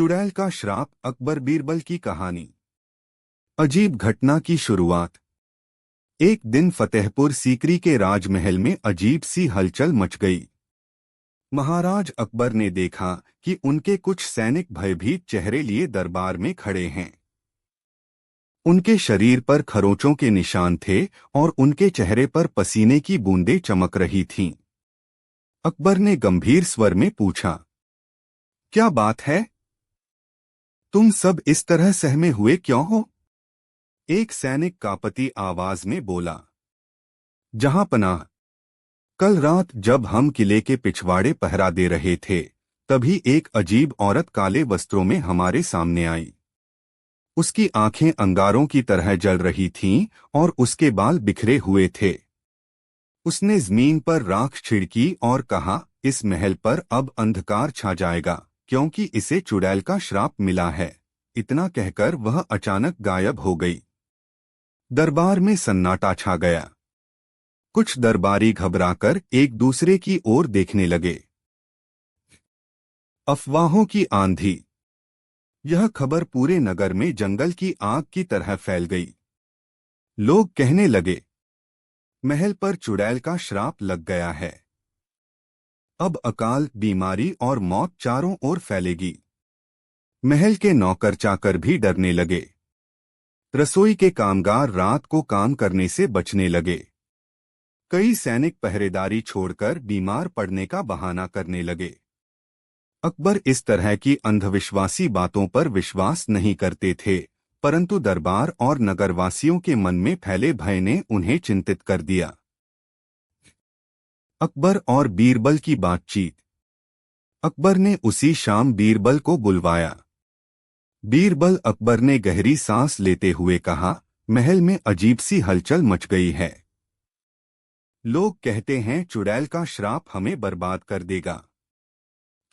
चुड़ैल का श्राप, अकबर बीरबल की कहानी। अजीब घटना की शुरुआत। एक दिन फतेहपुर सीकरी के राजमहल में अजीब सी हलचल मच गई। महाराज अकबर ने देखा कि उनके कुछ सैनिक भयभीत चेहरे लिए दरबार में खड़े हैं। उनके शरीर पर खरोंचों के निशान थे और उनके चेहरे पर पसीने की बूंदें चमक रही थीं। अकबर ने गंभीर स्वर में पूछा, क्या बात है? तुम सब इस तरह सहमे हुए क्यों हो? एक सैनिक कांपती आवाज में बोला, जहां पनाह, कल रात जब हम किले के पिछवाड़े पहरा दे रहे थे, तभी एक अजीब औरत काले वस्त्रों में हमारे सामने आई। उसकी आंखें अंगारों की तरह जल रही थीं और उसके बाल बिखरे हुए थे। उसने जमीन पर राख छिड़की और कहा, इस महल पर अब अंधकार छा जाएगा, क्योंकि इसे चुड़ैल का श्राप मिला है। इतना कहकर वह अचानक गायब हो गई। दरबार में सन्नाटा छा गया। कुछ दरबारी घबराकर एक दूसरे की ओर देखने लगे। अफवाहों की आंधी। यह खबर पूरे नगर में जंगल की आग की तरह फैल गई। लोग कहने लगे, महल पर चुड़ैल का श्राप लग गया है। अब अकाल, बीमारी और मौत चारों ओर फैलेगी। महल के नौकर चाकर भी डरने लगे। रसोई के कामगार रात को काम करने से बचने लगे। कई सैनिक पहरेदारी छोड़कर बीमार पड़ने का बहाना करने लगे। अकबर इस तरह की अंधविश्वासी बातों पर विश्वास नहीं करते थे, परंतु दरबार और नगरवासियों के मन में फैले भय ने उन्हें चिंतित कर दिया। अकबर और बीरबल की बातचीत। अकबर ने उसी शाम बीरबल को बुलवाया। बीरबल अकबर ने गहरी सांस लेते हुए कहा, महल में अजीब सी हलचल मच गई है। लोग कहते हैं चुड़ैल का श्राप हमें बर्बाद कर देगा।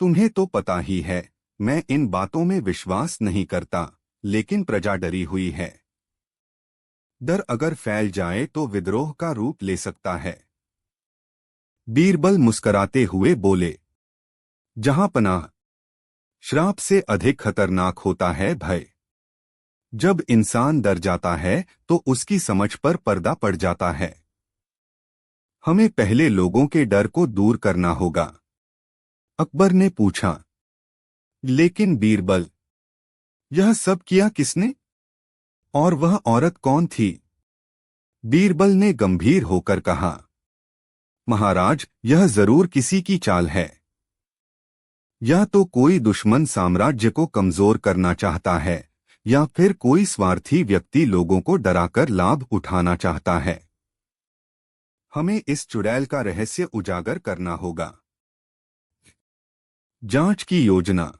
तुम्हें तो पता ही है, मैं इन बातों में विश्वास नहीं करता, लेकिन प्रजा डरी हुई है। डर अगर फैल जाए तो विद्रोह का रूप ले सकता है। बीरबल मुस्कराते हुए बोले, जहां पनाह, श्राप से अधिक खतरनाक होता है भय। जब इंसान डर जाता है तो उसकी समझ पर पर्दा पड़ जाता है। हमें पहले लोगों के डर को दूर करना होगा। अकबर ने पूछा, लेकिन बीरबल, यह सब किया किसने? और वह औरत कौन थी? बीरबल ने गंभीर होकर कहा, महाराज, यह जरूर किसी की चाल है। या तो कोई दुश्मन साम्राज्य को कमजोर करना चाहता है, या फिर कोई स्वार्थी व्यक्ति लोगों को डराकर लाभ उठाना चाहता है। हमें इस चुड़ैल का रहस्य उजागर करना होगा। जांच की योजना।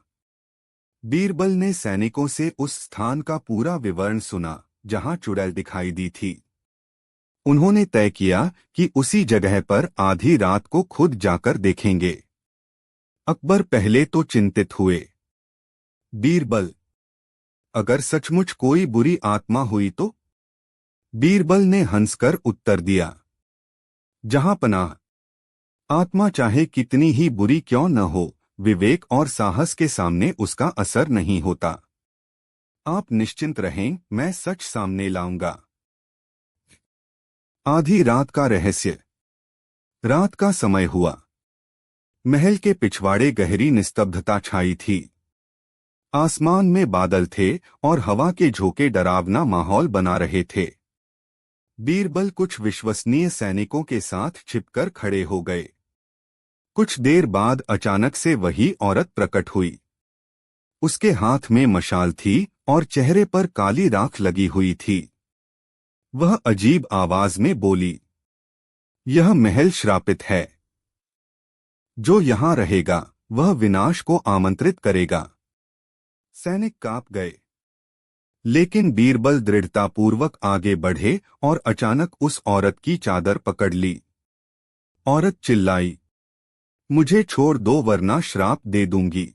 बीरबल ने सैनिकों से उस स्थान का पूरा विवरण सुना जहां चुड़ैल दिखाई दी थी। उन्होंने तय किया कि उसी जगह पर आधी रात को खुद जाकर देखेंगे। अकबर पहले तो चिंतित हुए। बीरबल, अगर सचमुच कोई बुरी आत्मा हुई तो? बीरबल ने हंसकर उत्तर दिया, जहां पनाह, आत्मा चाहे कितनी ही बुरी क्यों न हो, विवेक और साहस के सामने उसका असर नहीं होता। आप निश्चिंत रहें, मैं सच सामने लाऊंगा। आधी रात का रहस्य। रात का समय हुआ। महल के पिछवाड़े गहरी निस्तब्धता छाई थी। आसमान में बादल थे और हवा के झोंके डरावना माहौल बना रहे थे। बीरबल कुछ विश्वसनीय सैनिकों के साथ छिपकर खड़े हो गए। कुछ देर बाद अचानक से वही औरत प्रकट हुई। उसके हाथ में मशाल थी और चेहरे पर काली राख लगी हुई थी। वह अजीब आवाज में बोली, यह महल श्रापित है। जो यहां रहेगा वह विनाश को आमंत्रित करेगा। सैनिक कांप गए, लेकिन बीरबल दृढ़तापूर्वक आगे बढ़े और अचानक उस औरत की चादर पकड़ ली। औरत चिल्लाई, मुझे छोड़ दो वरना श्राप दे दूंगी।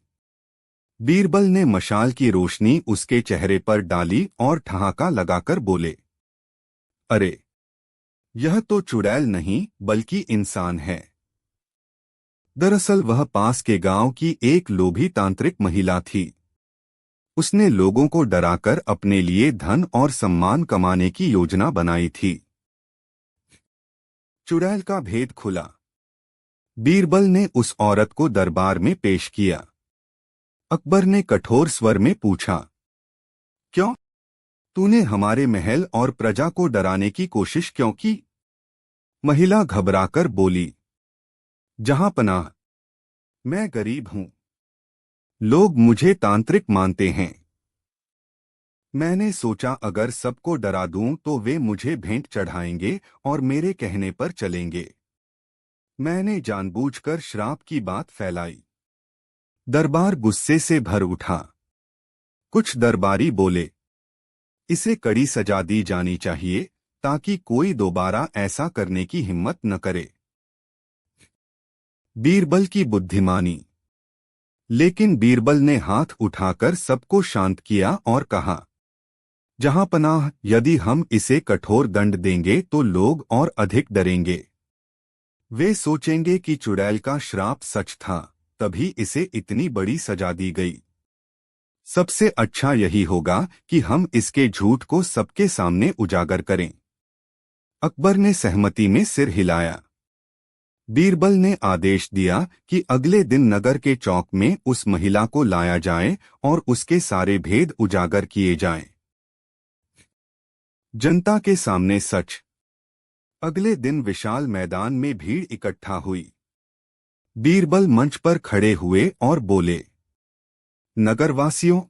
बीरबल ने मशाल की रोशनी उसके चेहरे पर डाली और ठहाका लगाकर बोले, अरे, यह तो चुड़ैल नहीं बल्कि इंसान है। दरअसल वह पास के गांव की एक लोभी तांत्रिक महिला थी। उसने लोगों को डराकर अपने लिए धन और सम्मान कमाने की योजना बनाई थी। चुड़ैल का भेद खुला। बीरबल ने उस औरत को दरबार में पेश किया। अकबर ने कठोर स्वर में पूछा, क्यों? तूने हमारे महल और प्रजा को डराने की कोशिश क्यों की? महिला घबराकर बोली, जहांपनाह, मैं गरीब हूं। लोग मुझे तांत्रिक मानते हैं। मैंने सोचा अगर सबको डरा दूं तो वे मुझे भेंट चढ़ाएंगे और मेरे कहने पर चलेंगे। मैंने जानबूझकर श्राप की बात फैलाई। दरबार गुस्से से भर उठा। कुछ दरबारी बोले, इसे कड़ी सजा दी जानी चाहिए ताकि कोई दोबारा ऐसा करने की हिम्मत न करे। बीरबल की बुद्धिमानी। लेकिन बीरबल ने हाथ उठाकर सबको शांत किया और कहा, जहांपनाह, यदि हम इसे कठोर दंड देंगे तो लोग और अधिक डरेंगे। वे सोचेंगे कि चुड़ैल का श्राप सच था, तभी इसे इतनी बड़ी सजा दी गई। सबसे अच्छा यही होगा कि हम इसके झूठ को सबके सामने उजागर करें। अकबर ने सहमति में सिर हिलाया। बीरबल ने आदेश दिया कि अगले दिन नगर के चौक में उस महिला को लाया जाए और उसके सारे भेद उजागर किए जाएं। जनता के सामने सच। अगले दिन विशाल मैदान में भीड़ इकट्ठा हुई। बीरबल मंच पर खड़े हुए और बोले, नगरवासियों,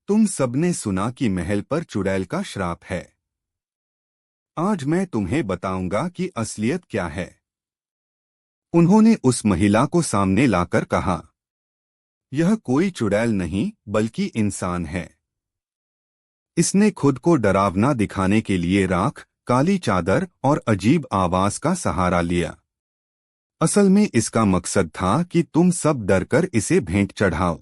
तुम सबने सुना कि महल पर चुड़ैल का श्राप है। आज मैं तुम्हें बताऊंगा कि असलियत क्या है। उन्होंने उस महिला को सामने लाकर कहा, यह कोई चुड़ैल नहीं बल्कि इंसान है। इसने खुद को डरावना दिखाने के लिए राख, काली चादर और अजीब आवाज का सहारा लिया। असल में इसका मकसद था कि तुम सब डरकर इसे भेंट चढ़ाओ।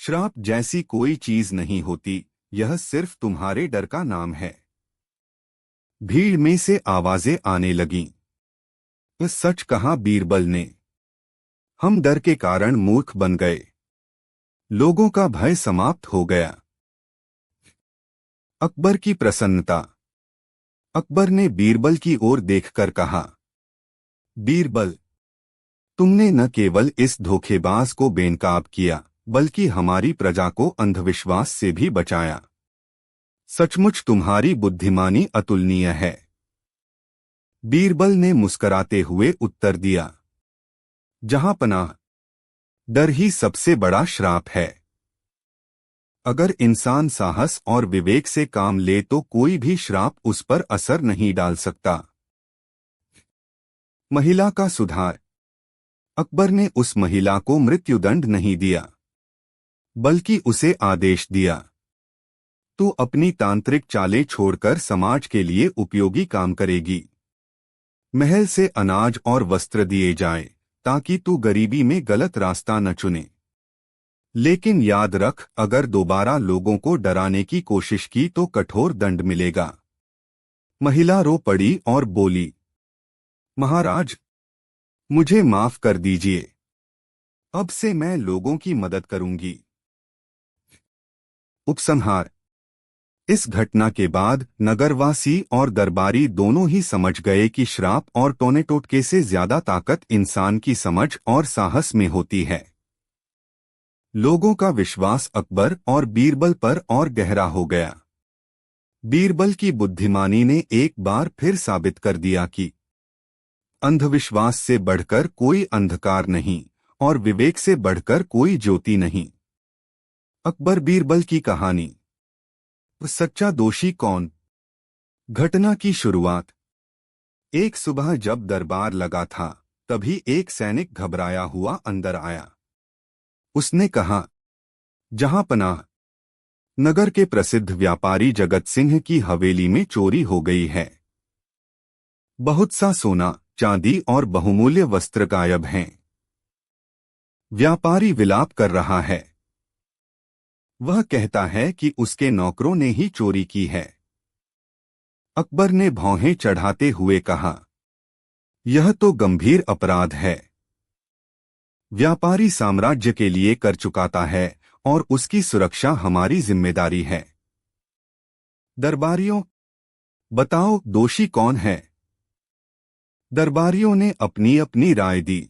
श्राप जैसी कोई चीज नहीं होती, यह सिर्फ तुम्हारे डर का नाम है। भीड़ में से आवाजें आने लगीं। सच कहा बीरबल ने, हम डर के कारण मूर्ख बन गए। लोगों का भय समाप्त हो गया। अकबर की प्रसन्नता। अकबर ने बीरबल की ओर देखकर कहा, बीरबल, तुमने न केवल इस धोखेबाज को बेनकाब किया बल्कि हमारी प्रजा को अंधविश्वास से भी बचाया। सचमुच तुम्हारी बुद्धिमानी अतुलनीय है। बीरबल ने मुस्कराते हुए उत्तर दिया, जहांपनाह, डर ही सबसे बड़ा श्राप है। अगर इंसान साहस और विवेक से काम ले तो कोई भी श्राप उस पर असर नहीं डाल सकता। महिला का सुधार। अकबर ने उस महिला को मृत्युदंड नहीं दिया, बल्कि उसे आदेश दिया, तू अपनी तांत्रिक चालें छोड़कर समाज के लिए उपयोगी काम करेगी। महल से अनाज और वस्त्र दिए जाएं, ताकि तू गरीबी में गलत रास्ता न चुने। लेकिन याद रख, अगर दोबारा लोगों को डराने की कोशिश की तो कठोर दंड मिलेगा। महिला रो पड़ी और बोली, महाराज, मुझे माफ कर दीजिए। अब से मैं लोगों की मदद करूंगी। उपसंहार। इस घटना के बाद नगरवासी और दरबारी दोनों ही समझ गए कि श्राप और टोने टोटके से ज्यादा ताकत इंसान की समझ और साहस में होती है। लोगों का विश्वास अकबर और बीरबल पर और गहरा हो गया। बीरबल की बुद्धिमानी ने एक बार फिर साबित कर दिया कि अंधविश्वास से बढ़कर कोई अंधकार नहीं और विवेक से बढ़कर कोई ज्योति नहीं। अकबर बीरबल की कहानी। सच्चा दोषी कौन? घटना की शुरुआत। एक सुबह जब दरबार लगा था, तभी एक सैनिक घबराया हुआ अंदर आया। उसने कहा, जहांपनाह, नगर के प्रसिद्ध व्यापारी जगत सिंह की हवेली में चोरी हो गई है। बहुत सा सोना, चांदी और बहुमूल्य वस्त्र गायब हैं। व्यापारी विलाप कर रहा है। वह कहता है कि उसके नौकरों ने ही चोरी की है। अकबर ने भौहें चढ़ाते हुए कहा, यह तो गंभीर अपराध है। व्यापारी साम्राज्य के लिए कर चुकाता है और उसकी सुरक्षा हमारी जिम्मेदारी है। दरबारियों, बताओ दोषी कौन है? दरबारियों ने अपनी अपनी राय दी।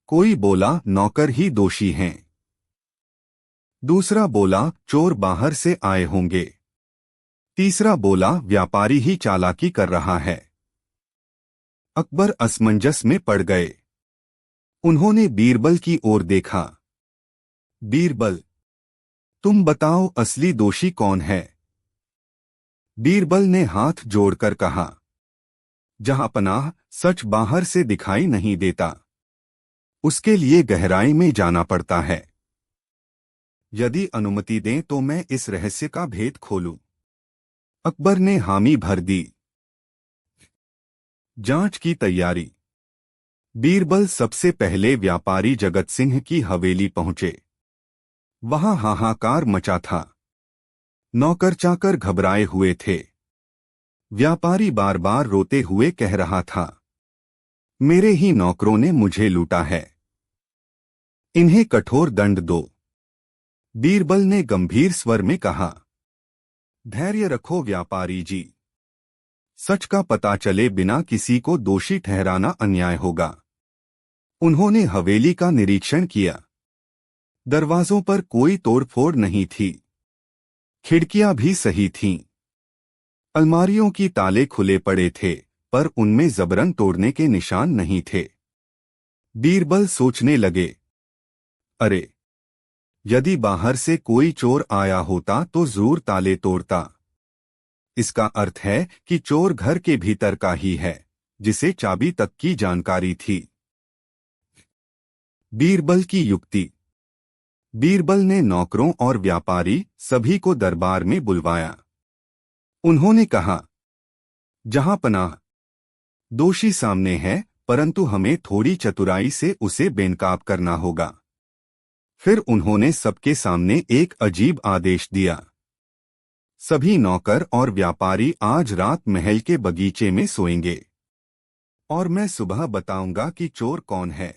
कोई बोला नौकर ही दोषी हैं। दूसरा बोला चोर बाहर से आए होंगे। तीसरा बोला व्यापारी ही चालाकी कर रहा है। अकबर असमंजस में पड़ गए। उन्होंने बीरबल की ओर देखा। बीरबल, तुम बताओ असली दोषी कौन है? बीरबल ने हाथ जोड़कर कहा, जहांपनाह, सच बाहर से दिखाई नहीं देता। उसके लिए गहराई में जाना पड़ता है। यदि अनुमति दें तो मैं इस रहस्य का भेद खोलूं। अकबर ने हामी भर दी। जांच की तैयारी। बीरबल सबसे पहले व्यापारी जगत सिंह की हवेली पहुंचे। वहां हाहाकार मचा था। नौकर चाकर घबराए हुए थे। व्यापारी बार बार रोते हुए कह रहा था, मेरे ही नौकरों ने मुझे लूटा है। इन्हें कठोर दंड दो। बीरबल ने गंभीर स्वर में कहा, धैर्य रखो व्यापारी जी। सच का पता चले बिना किसी को दोषी ठहराना अन्याय होगा। उन्होंने हवेली का निरीक्षण किया। दरवाजों पर कोई तोड़फोड़ नहीं थी। खिड़कियां भी सही थीं। अलमारियों की ताले खुले पड़े थे, पर उनमें जबरन तोड़ने के निशान नहीं थे। बीरबल सोचने लगे, अरे, यदि बाहर से कोई चोर आया होता तो जरूर ताले तोड़ता। इसका अर्थ है कि चोर घर के भीतर का ही है, जिसे चाबी तक की जानकारी थी। बीरबल की युक्ति। बीरबल ने नौकरों और व्यापारी सभी को दरबार में बुलवाया। उन्होंने कहा, जहांपनाह, दोषी सामने है, परंतु हमें थोड़ी चतुराई से उसे बेनकाब करना होगा। फिर उन्होंने सबके सामने एक अजीब आदेश दिया। सभी नौकर और व्यापारी आज रात महल के बगीचे में सोएंगे, और मैं सुबह बताऊंगा कि चोर कौन है।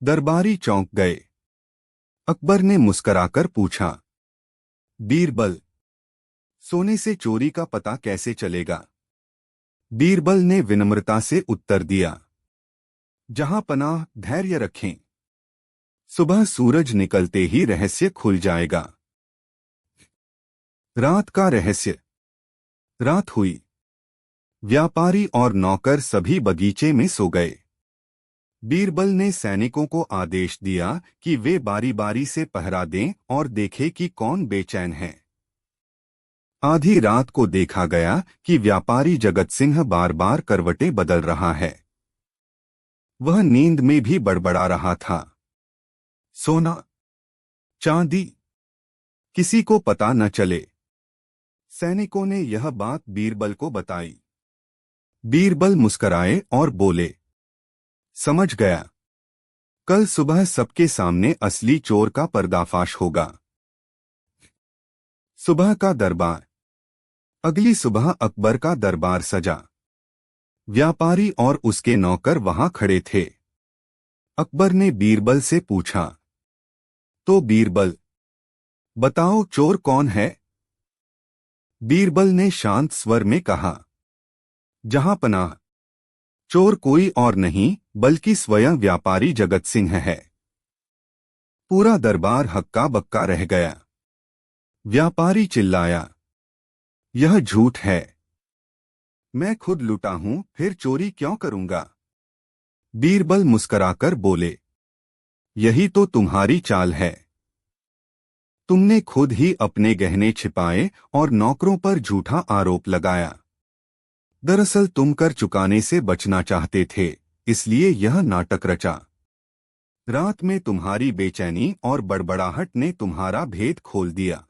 दरबारी चौंक गए। अकबर ने मुस्कराकर पूछा, बीरबल, सोने से चोरी का पता कैसे चलेगा? बीरबल ने विनम्रता से उत्तर दिया, जहांपनाह, धैर्य रखें। सुबह सूरज निकलते ही रहस्य खुल जाएगा। रात का रहस्य। रात हुई। व्यापारी और नौकर सभी बगीचे में सो गए। बीरबल ने सैनिकों को आदेश दिया कि वे बारी बारी से पहरा दें और देखें कि कौन बेचैन है। आधी रात को देखा गया कि व्यापारी जगत सिंह बार बार करवटें बदल रहा है। वह नींद में भी बड़बड़ा रहा था। सोना, चांदी, किसी को पता न चले। सैनिकों ने यह बात बीरबल को बताई। बीरबल मुस्कराए और बोले, समझ गया। कल सुबह सबके सामने असली चोर का पर्दाफाश होगा। सुबह का दरबार। अगली सुबह अकबर का दरबार सजा। व्यापारी और उसके नौकर वहां खड़े थे। अकबर ने बीरबल से पूछा, तो बीरबल, बताओ चोर कौन है? बीरबल ने शांत स्वर में कहा, जहांपनाह, चोर कोई और नहीं बल्कि स्वयं व्यापारी जगत सिंह है। पूरा दरबार हक्का बक्का रह गया। व्यापारी चिल्लाया, यह झूठ है। मैं खुद लुटा हूं, फिर चोरी क्यों करूंगा? बीरबल मुस्कराकर बोले, यही तो तुम्हारी चाल है। तुमने खुद ही अपने गहने छिपाए और नौकरों पर झूठा आरोप लगाया। दरअसल तुम कर चुकाने से बचना चाहते थे, इसलिए यह नाटक रचा। रात में तुम्हारी बेचैनी और बड़बड़ाहट ने तुम्हारा भेद खोल दिया।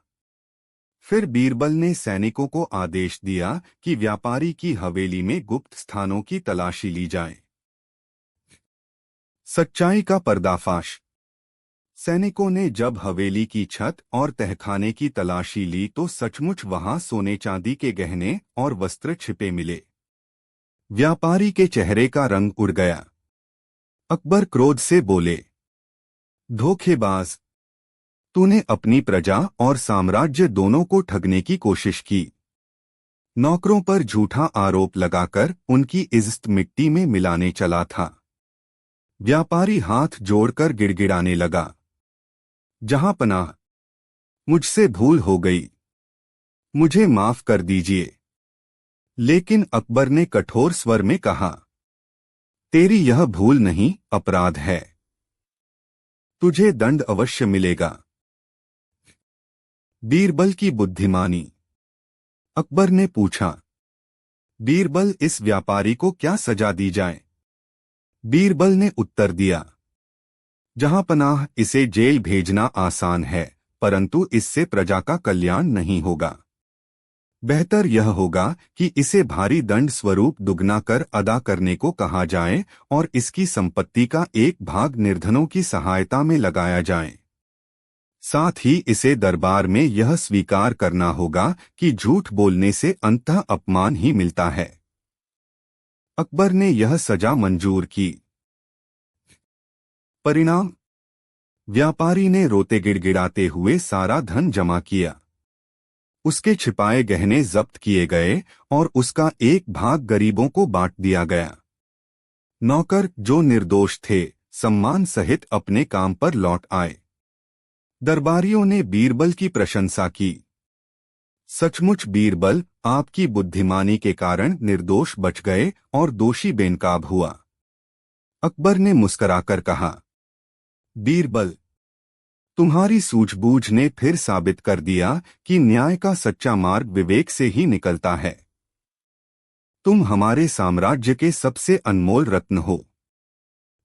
फिर बीरबल ने सैनिकों को आदेश दिया कि व्यापारी की हवेली में गुप्त स्थानों की तलाशी ली जाए। सच्चाई का पर्दाफाश। सैनिकों ने जब हवेली की छत और तहखाने की तलाशी ली तो सचमुच वहां सोने चांदी के गहने और वस्त्र छिपे मिले। व्यापारी के चेहरे का रंग उड़ गया। अकबर क्रोध से बोले, धोखेबाज, तूने अपनी प्रजा और साम्राज्य दोनों को ठगने की कोशिश की। नौकरों पर झूठा आरोप लगाकर उनकी इज्जत मिट्टी में मिलाने चला था। व्यापारी हाथ जोड़कर गिड़गिड़ाने लगा, जहां पनाह, मुझसे भूल हो गई, मुझे माफ कर दीजिए। लेकिन अकबर ने कठोर स्वर में कहा, तेरी यह भूल नहीं, अपराध है। तुझे दंड अवश्य मिलेगा। बीरबल की बुद्धिमानी। अकबर ने पूछा, बीरबल, इस व्यापारी को क्या सजा दी जाए? बीरबल ने उत्तर दिया, जहां पनाह, इसे जेल भेजना आसान है, परंतु इससे प्रजा का कल्याण नहीं होगा। बेहतर यह होगा कि इसे भारी दंड स्वरूप दुगना कर अदा करने को कहा जाए और इसकी संपत्ति का एक भाग निर्धनों की सहायता में लगाया जाए। साथ ही इसे दरबार में यह स्वीकार करना होगा कि झूठ बोलने से अंततः अपमान ही मिलता है। अकबर ने यह सजा मंजूर की। परिणाम, व्यापारी ने रोते गिड़गिड़ाते हुए सारा धन जमा किया। उसके छिपाए गहने जब्त किए गए और उसका एक भाग गरीबों को बांट दिया गया। नौकर, जो निर्दोष थे, सम्मान सहित अपने काम पर लौट आए। दरबारियों ने बीरबल की प्रशंसा की। सचमुच बीरबल, आपकी बुद्धिमानी के कारण निर्दोष बच गए और दोषी बेनकाब हुआ। अकबर ने मुस्कराकर कहा, बीरबल, तुम्हारी सूझबूझ ने फिर साबित कर दिया कि न्याय का सच्चा मार्ग विवेक से ही निकलता है। तुम हमारे साम्राज्य के सबसे अनमोल रत्न हो।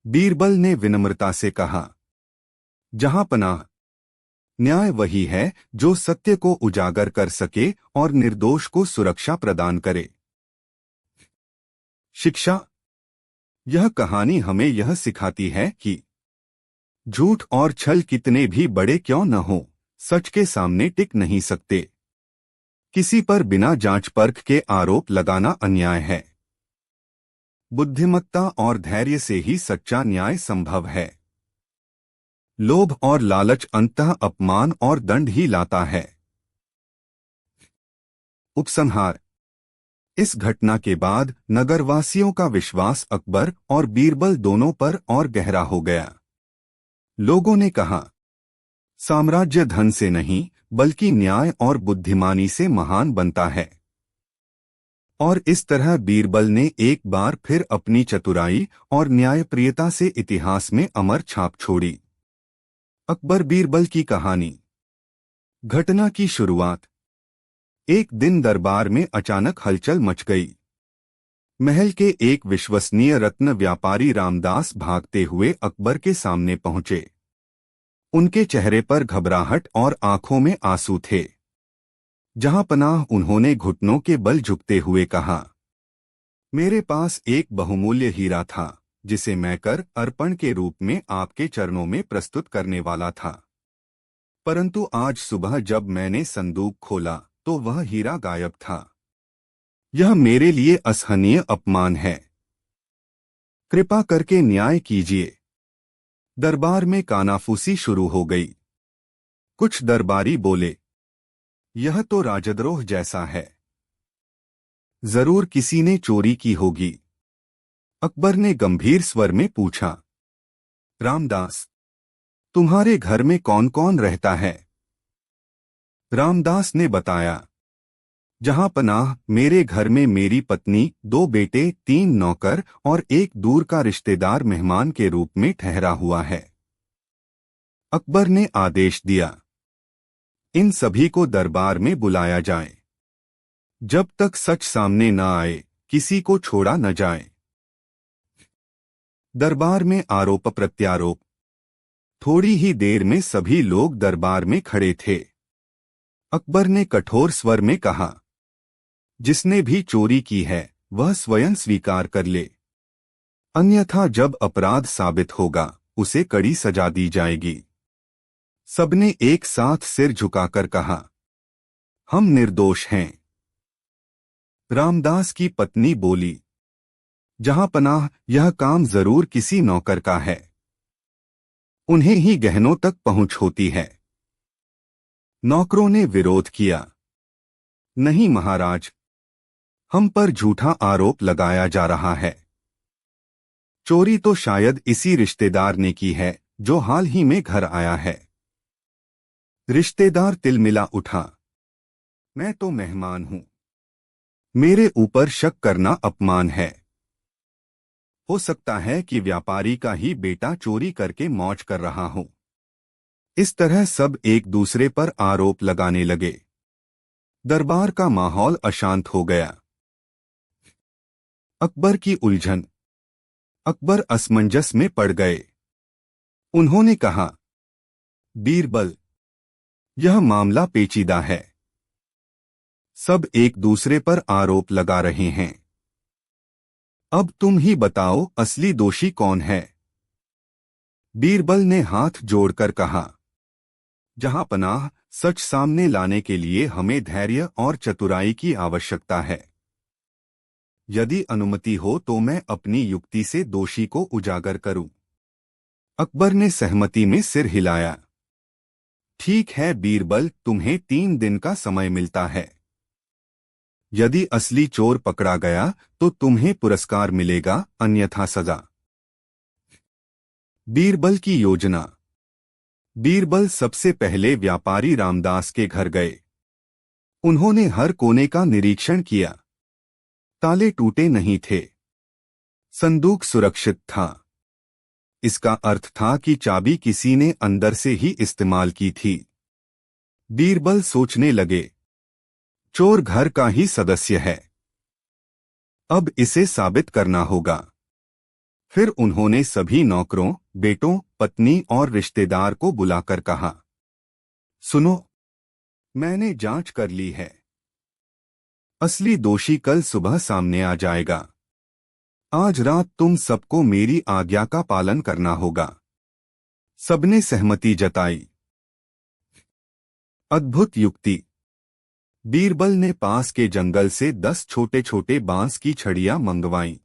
बीरबल ने विनम्रता से कहा, जहां पनाह, न्याय वही है जो सत्य को उजागर कर सके और निर्दोष को सुरक्षा प्रदान करे। शिक्षा। यह कहानी हमें यह सिखाती है कि झूठ और छल कितने भी बड़े क्यों न हो, सच के सामने टिक नहीं सकते। किसी पर बिना जांच परख के आरोप लगाना अन्याय है। बुद्धिमत्ता और धैर्य से ही सच्चा न्याय संभव है। लोभ और लालच अंततः अपमान और दंड ही लाता है। उपसंहार। इस घटना के बाद नगरवासियों का विश्वास अकबर और बीरबल दोनों पर और गहरा हो गया। लोगों ने कहा, साम्राज्य धन से नहीं बल्कि न्याय और बुद्धिमानी से महान बनता है। और इस तरह बीरबल ने एक बार फिर अपनी चतुराई और न्यायप्रियता से इतिहास में अमर छाप छोड़ी। अकबर बीरबल की कहानी। घटना की शुरुआत। एक दिन दरबार में अचानक हलचल मच गई। महल के एक विश्वसनीय रत्न व्यापारी रामदास भागते हुए अकबर के सामने पहुंचे। उनके चेहरे पर घबराहट और आंखों में आंसू थे। जहां पनाह, उन्होंने घुटनों के बल झुकते हुए कहा, मेरे पास एक बहुमूल्य हीरा था जिसे मैं कर अर्पण के रूप में आपके चरणों में प्रस्तुत करने वाला था। परंतु आज सुबह जब मैंने संदूक खोला तो वह हीरा गायब था। यह मेरे लिए असहनीय अपमान है। कृपा करके न्याय कीजिए। दरबार में कानाफूसी शुरू हो गई। कुछ दरबारी बोले, यह तो राजद्रोह जैसा है, जरूर किसी ने चोरी की होगी। अकबर ने गंभीर स्वर में पूछा, रामदास, तुम्हारे घर में कौन कौन रहता है? रामदास ने बताया, जहां पनाह, मेरे घर में मेरी पत्नी, 2 बेटे, 3 नौकर और एक दूर का रिश्तेदार मेहमान के रूप में ठहरा हुआ है। अकबर ने आदेश दिया, इन सभी को दरबार में बुलाया जाए। जब तक सच सामने न आए किसी को छोड़ा न जाए। दरबार में आरोप प्रत्यारोप। थोड़ी ही देर में सभी लोग दरबार में खड़े थे। अकबर ने कठोर स्वर में कहा, जिसने भी चोरी की है वह स्वयं स्वीकार कर ले, अन्यथा जब अपराध साबित होगा उसे कड़ी सजा दी जाएगी। सबने एक साथ सिर झुकाकर कहा, हम निर्दोष हैं। रामदास की पत्नी बोली, जहां पनाह, यह काम जरूर किसी नौकर का है। उन्हें ही गहनों तक पहुंच होती है। नौकरों ने विरोध किया। नहीं महाराज, हम पर झूठा आरोप लगाया जा रहा है। चोरी तो शायद इसी रिश्तेदार ने की है जो हाल ही में घर आया है। रिश्तेदार तिलमिला उठा। मैं तो मेहमान हूं, मेरे ऊपर शक करना अपमान है। हो सकता है कि व्यापारी का ही बेटा चोरी करके मौज कर रहा हो। इस तरह सब एक दूसरे पर आरोप लगाने लगे। दरबार का माहौल अशांत हो गया। अकबर की उलझन। अकबर असमंजस में पड़ गए। उन्होंने कहा, बीरबल, यह मामला पेचीदा है। सब एक दूसरे पर आरोप लगा रहे हैं। अब तुम ही बताओ असली दोषी कौन है। बीरबल ने हाथ जोड़कर कहा, जहां पनाह, सच सामने लाने के लिए हमें धैर्य और चतुराई की आवश्यकता है। यदि अनुमति हो तो मैं अपनी युक्ति से दोषी को उजागर करूं। अकबर ने सहमति में सिर हिलाया। ठीक है बीरबल, तुम्हें 3 दिन का समय मिलता है। यदि असली चोर पकड़ा गया तो तुम्हें पुरस्कार मिलेगा, अन्यथा सजा। बीरबल की योजना। बीरबल सबसे पहले व्यापारी रामदास के घर गए। उन्होंने हर कोने का निरीक्षण किया। ताले टूटे नहीं थे। संदूक सुरक्षित था। इसका अर्थ था कि चाबी किसी ने अंदर से ही इस्तेमाल की थी। बीरबल सोचने लगे, चोर घर का ही सदस्य है। अब इसे साबित करना होगा। फिर उन्होंने सभी नौकरों, बेटों, पत्नी और रिश्तेदार को बुलाकर कहा, सुनो, मैंने जांच कर ली है। असली दोषी कल सुबह सामने आ जाएगा। आज रात तुम सबको मेरी आज्ञा का पालन करना होगा। सबने सहमति जताई। अद्भुत युक्ति। बीरबल ने पास के जंगल से 10 छोटे छोटे बांस की छड़ियां मंगवाईं।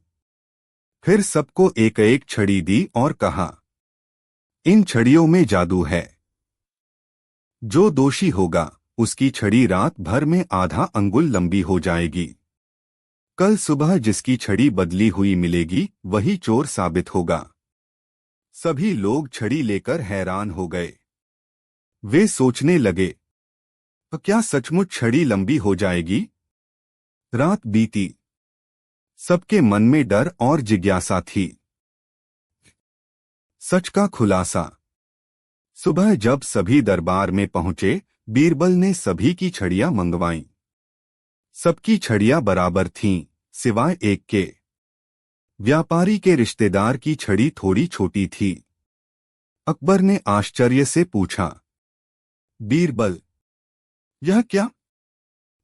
फिर सबको एक एक छड़ी दी और कहा, इन छड़ियों में जादू है। जो दोषी होगा उसकी छड़ी रात भर में आधा अंगुल लंबी हो जाएगी। कल सुबह जिसकी छड़ी बदली हुई मिलेगी वही चोर साबित होगा। सभी लोग छड़ी लेकर हैरान हो गए। वे सोचने लगे, तो क्या सचमुच छड़ी लंबी हो जाएगी? रात बीती। सबके मन में डर और जिज्ञासा थी। सच का खुलासा। सुबह जब सभी दरबार में पहुंचे, बीरबल ने सभी की छड़ियां मंगवाईं। सबकी छड़ियां बराबर थीं, सिवाय एक के। व्यापारी के रिश्तेदार की छड़ी थोड़ी छोटी थी। अकबर ने आश्चर्य से पूछा, बीरबल, यह क्या?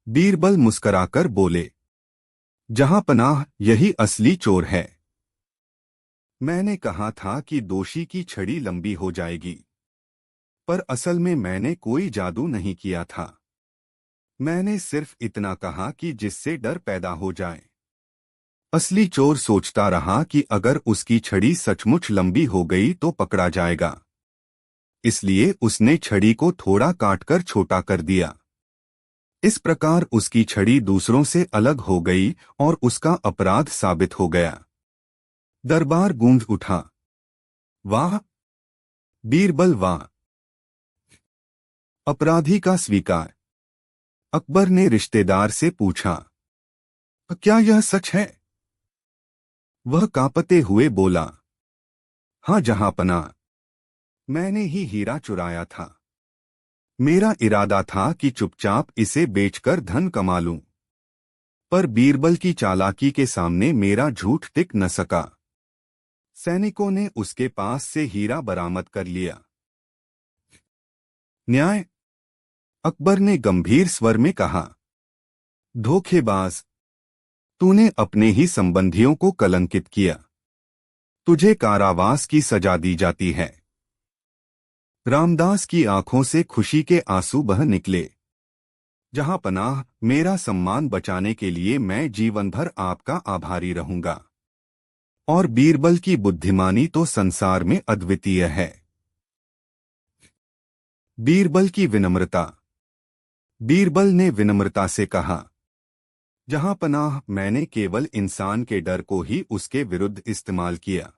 बीरबल मुस्कराकर बोले, जहां पनाह, यही असली चोर है। मैंने कहा था कि दोषी की छड़ी लंबी हो जाएगी, पर असल में मैंने कोई जादू नहीं किया था। मैंने सिर्फ इतना कहा कि जिससे डर पैदा हो जाए। असली चोर सोचता रहा कि अगर उसकी छड़ी सचमुच लंबी हो गई तो पकड़ा जाएगा। इसलिए उसने छड़ी को थोड़ा काटकर छोटा कर दिया। इस प्रकार उसकी छड़ी दूसरों से अलग हो गई और उसका अपराध साबित हो गया। दरबार गूंज उठा। वाह बीरबल, वाह! अपराधी का स्वीकार। अकबर ने रिश्तेदार से पूछा, क्या यह सच है? वह कांपते हुए बोला, हाँ जहांपना, मैंने ही हीरा चुराया था। मेरा इरादा था कि चुपचाप इसे बेचकर धन कमा लूं, पर बीरबल की चालाकी के सामने मेरा झूठ टिक न सका। सैनिकों ने उसके पास से हीरा बरामद कर लिया। न्याय। अकबर ने गंभीर स्वर में कहा, धोखेबाज, तूने अपने ही संबंधियों को कलंकित किया। तुझे कारावास की सजा दी जाती है। रामदास की आंखों से खुशी के आंसू बह निकले। जहां पनाह, मेरा सम्मान बचाने के लिए मैं जीवन भर आपका आभारी रहूंगा। और बीरबल की बुद्धिमानी तो संसार में अद्वितीय है। बीरबल की विनम्रता। बीरबल ने विनम्रता से कहा, जहां पनाह, मैंने केवल इंसान के डर को ही उसके विरुद्ध इस्तेमाल किया।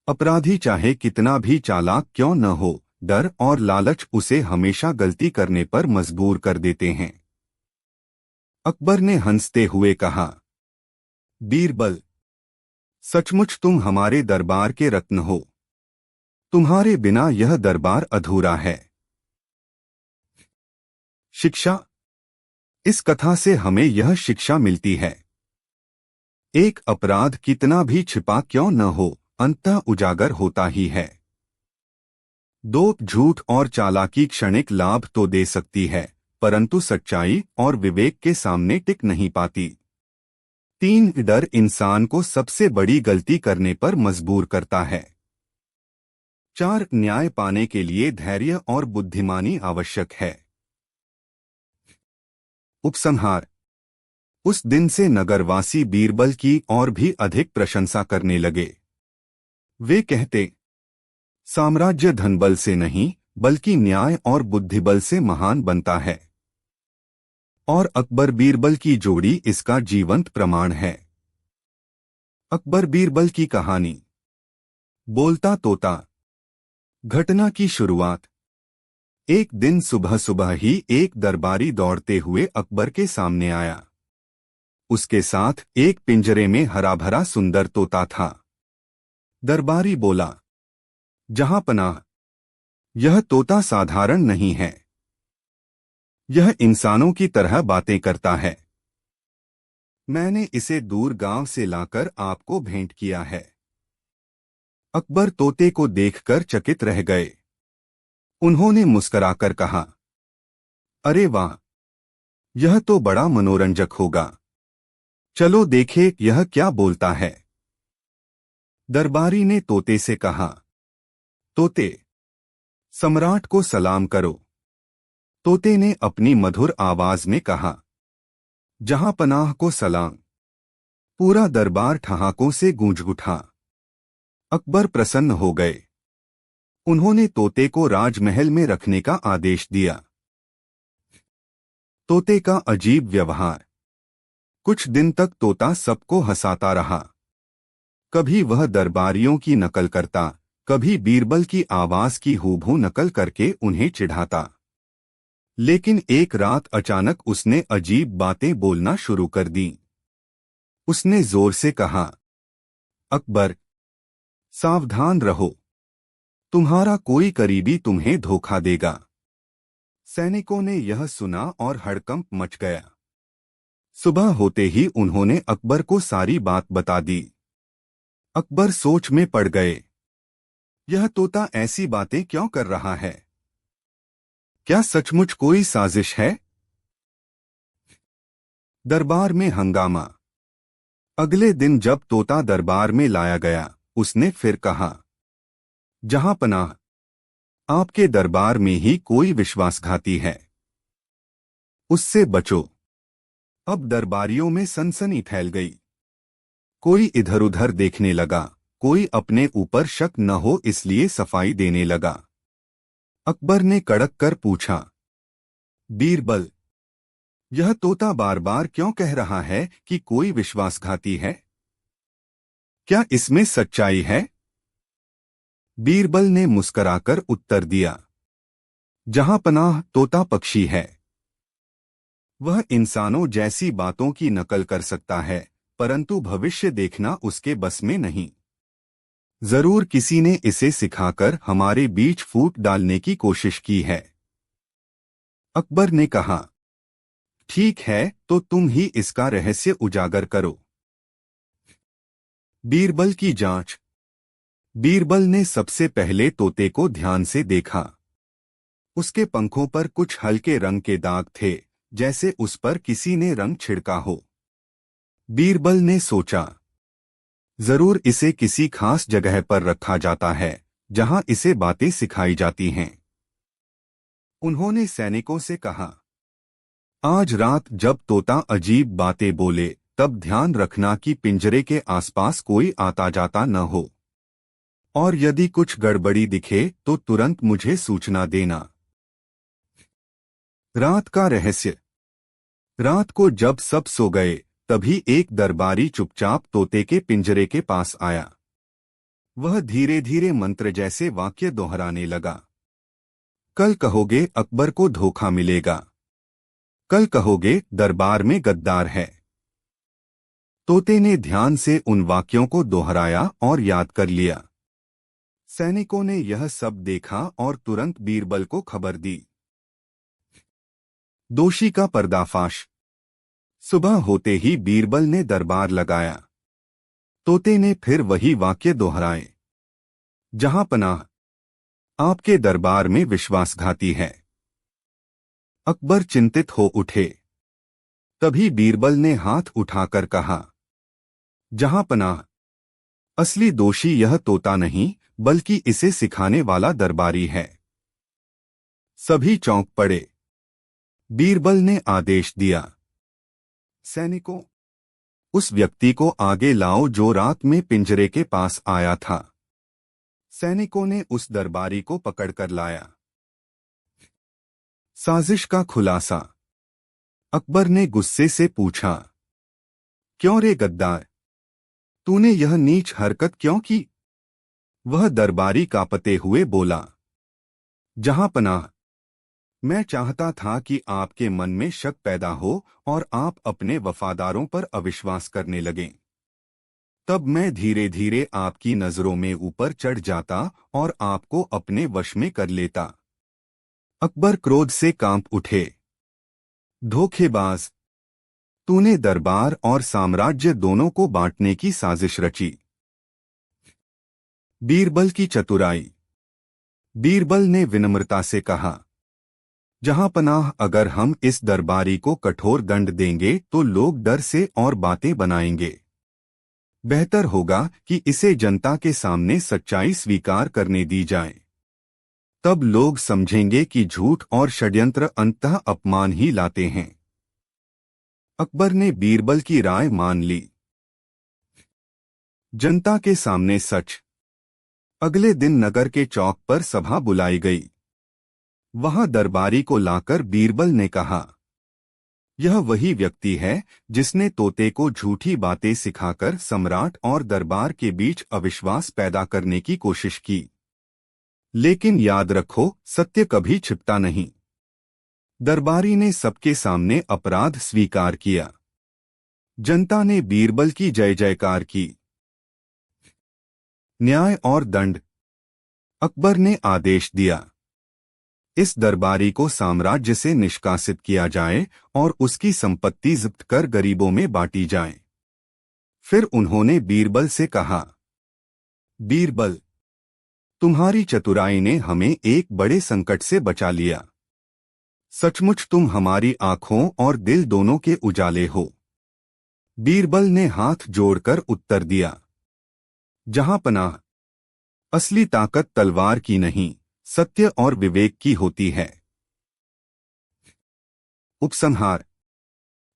अपराधी चाहे कितना भी चालाक क्यों न हो, डर और लालच उसे हमेशा गलती करने पर मजबूर कर देते हैं। अकबर ने हंसते हुए कहा, बीरबल, सचमुच तुम हमारे दरबार के रत्न हो। तुम्हारे बिना यह दरबार अधूरा है। शिक्षा। इस कथा से हमें यह शिक्षा मिलती है, एक अपराध कितना भी छिपा क्यों न हो, अंततः उजागर होता ही है। दो, झूठ और चालाकी क्षणिक लाभ तो दे सकती है, परंतु सच्चाई और विवेक के सामने टिक नहीं पाती। 3, डर इंसान को सबसे बड़ी गलती करने पर मजबूर करता है। 4, न्याय पाने के लिए धैर्य और बुद्धिमानी आवश्यक है। उपसंहार। उस दिन से नगरवासी बीरबल की और भी अधिक प्रशंसा करने लगे। वे कहते, साम्राज्य धनबल से नहीं, बल्कि न्याय और बुद्धिबल से महान बनता है। और अकबर बीरबल की जोड़ी इसका जीवंत प्रमाण है। अकबर बीरबल की कहानी। बोलता तोता। घटना की शुरुआत। एक दिन सुबह सुबह ही एक दरबारी दौड़ते हुए अकबर के सामने आया। उसके साथ एक पिंजरे में हरा भरा सुंदर तोता था। दरबारी बोला, जहां पनाह, यह तोता साधारण नहीं है। यह इंसानों की तरह बातें करता है। मैंने इसे दूर गांव से लाकर आपको भेंट किया है। अकबर तोते को देखकर चकित रह गए। उन्होंने मुस्कुराकर कहा, अरे वाह, यह तो बड़ा मनोरंजक होगा। चलो देखे यह क्या बोलता है। दरबारी ने तोते से कहा, तोते, सम्राट को सलाम करो। तोते ने अपनी मधुर आवाज में कहा, जहां पनाह को सलाम। पूरा दरबार ठहाकों से गूंज उठा। अकबर प्रसन्न हो गए। उन्होंने तोते को राजमहल में रखने का आदेश दिया। तोते का अजीब व्यवहार। कुछ दिन तक तोता सबको हंसाता रहा। कभी वह दरबारियों की नकल करता, कभी बीरबल की आवाज की हूबहू नकल करके उन्हें चिढ़ाता। लेकिन एक रात अचानक उसने अजीब बातें बोलना शुरू कर दी। उसने जोर से कहा, अकबर, सावधान रहो, तुम्हारा कोई करीबी तुम्हें धोखा देगा। सैनिकों ने यह सुना और हड़कंप मच गया। सुबह होते ही उन्होंने अकबर को सारी बात बता दी। अकबर सोच में पड़ गए। यह तोता ऐसी बातें क्यों कर रहा है? क्या सचमुच कोई साजिश है? दरबार में हंगामा। अगले दिन जब तोता दरबार में लाया गया, उसने फिर कहा, जहां पनाह, आपके दरबार में ही कोई विश्वासघाती है। उससे बचो। अब दरबारियों में सनसनी फैल गई। कोई इधर उधर देखने लगा, कोई अपने ऊपर शक न हो इसलिए सफाई देने लगा। अकबर ने कड़क कर पूछा, बीरबल, यह तोता बार बार क्यों कह रहा है कि कोई विश्वासघाती है? क्या इसमें सच्चाई है? बीरबल ने मुस्कराकर उत्तर दिया, जहां पनाह तोता पक्षी है। वह इंसानों जैसी बातों की नकल कर सकता है, परंतु भविष्य देखना उसके बस में नहीं। जरूर किसी ने इसे सिखाकर हमारे बीच फूट डालने की कोशिश की है। अकबर ने कहा, ठीक है, तो तुम ही इसका रहस्य उजागर करो। बीरबल की जांच। बीरबल ने सबसे पहले तोते को ध्यान से देखा। उसके पंखों पर कुछ हल्के रंग के दाग थे, जैसे उस पर किसी ने रंग छिड़का हो। बीरबल ने सोचा, जरूर इसे किसी खास जगह पर रखा जाता है, जहां इसे बातें सिखाई जाती हैं। उन्होंने सैनिकों से कहा, आज रात जब तोता अजीब बातें बोले, तब ध्यान रखना कि पिंजरे के आसपास कोई आता जाता न हो, और यदि कुछ गड़बड़ी दिखे तो तुरंत मुझे सूचना देना। रात का रहस्य। रात को जब सब सो गए तभी एक दरबारी चुपचाप तोते के पिंजरे के पास आया। वह धीरे धीरे मंत्र जैसे वाक्य दोहराने लगा। कल कहोगे अकबर को धोखा मिलेगा, कल कहोगे दरबार में गद्दार है। तोते ने ध्यान से उन वाक्यों को दोहराया और याद कर लिया। सैनिकों ने यह सब देखा और तुरंत बीरबल को खबर दी। दोषी का पर्दाफाश। सुबह होते ही बीरबल ने दरबार लगाया। तोते ने फिर वही वाक्य दोहराए। जहां पनाह, आपके दरबार में विश्वासघाती है। अकबर चिंतित हो उठे। तभी बीरबल ने हाथ उठाकर कहा, जहां पनाह, असली दोषी यह तोता नहीं बल्कि इसे सिखाने वाला दरबारी है। सभी चौंक पड़े। बीरबल ने आदेश दिया, सैनिकों, उस व्यक्ति को आगे लाओ जो रात में पिंजरे के पास आया था। सैनिकों ने उस दरबारी को पकड़कर लाया। साजिश का खुलासा। अकबर ने गुस्से से पूछा, क्यों रे गद्दार, तूने यह नीच हरकत क्यों की? वह दरबारी कांपते हुए बोला, जहां पनाह, मैं चाहता था कि आपके मन में शक पैदा हो और आप अपने वफादारों पर अविश्वास करने लगें। तब मैं धीरे धीरे आपकी नजरों में ऊपर चढ़ जाता और आपको अपने वश में कर लेता। अकबर क्रोध से कांप उठे। धोखेबाज, तूने दरबार और साम्राज्य दोनों को बांटने की साजिश रची। बीरबल की चतुराई। बीरबल ने विनम्रता से कहा, जहां पनाह, अगर हम इस दरबारी को कठोर दंड देंगे तो लोग डर से और बातें बनाएंगे। बेहतर होगा कि इसे जनता के सामने सच्चाई स्वीकार करने दी जाए। तब लोग समझेंगे कि झूठ और षड्यंत्र अंततः अपमान ही लाते हैं। अकबर ने बीरबल की राय मान ली। जनता के सामने सच। अगले दिन नगर के चौक पर सभा बुलाई गई। वहां दरबारी को लाकर बीरबल ने कहा, यह वही व्यक्ति है जिसने तोते को झूठी बातें सिखाकर सम्राट और दरबार के बीच अविश्वास पैदा करने की कोशिश की। लेकिन याद रखो, सत्य कभी छिपता नहीं। दरबारी ने सबके सामने अपराध स्वीकार किया। जनता ने बीरबल की जय जयकार की। न्याय और दंड। अकबर ने आदेश दिया, इस दरबारी को साम्राज्य से निष्कासित किया जाए और उसकी संपत्ति जब्त कर गरीबों में बांटी जाए। फिर उन्होंने बीरबल से कहा, बीरबल, तुम्हारी चतुराई ने हमें एक बड़े संकट से बचा लिया। सचमुच तुम हमारी आंखों और दिल दोनों के उजाले हो। बीरबल ने हाथ जोड़कर उत्तर दिया, जहां पनाह, असली ताकत तलवार की नहीं, सत्य और विवेक की होती है। उपसंहार।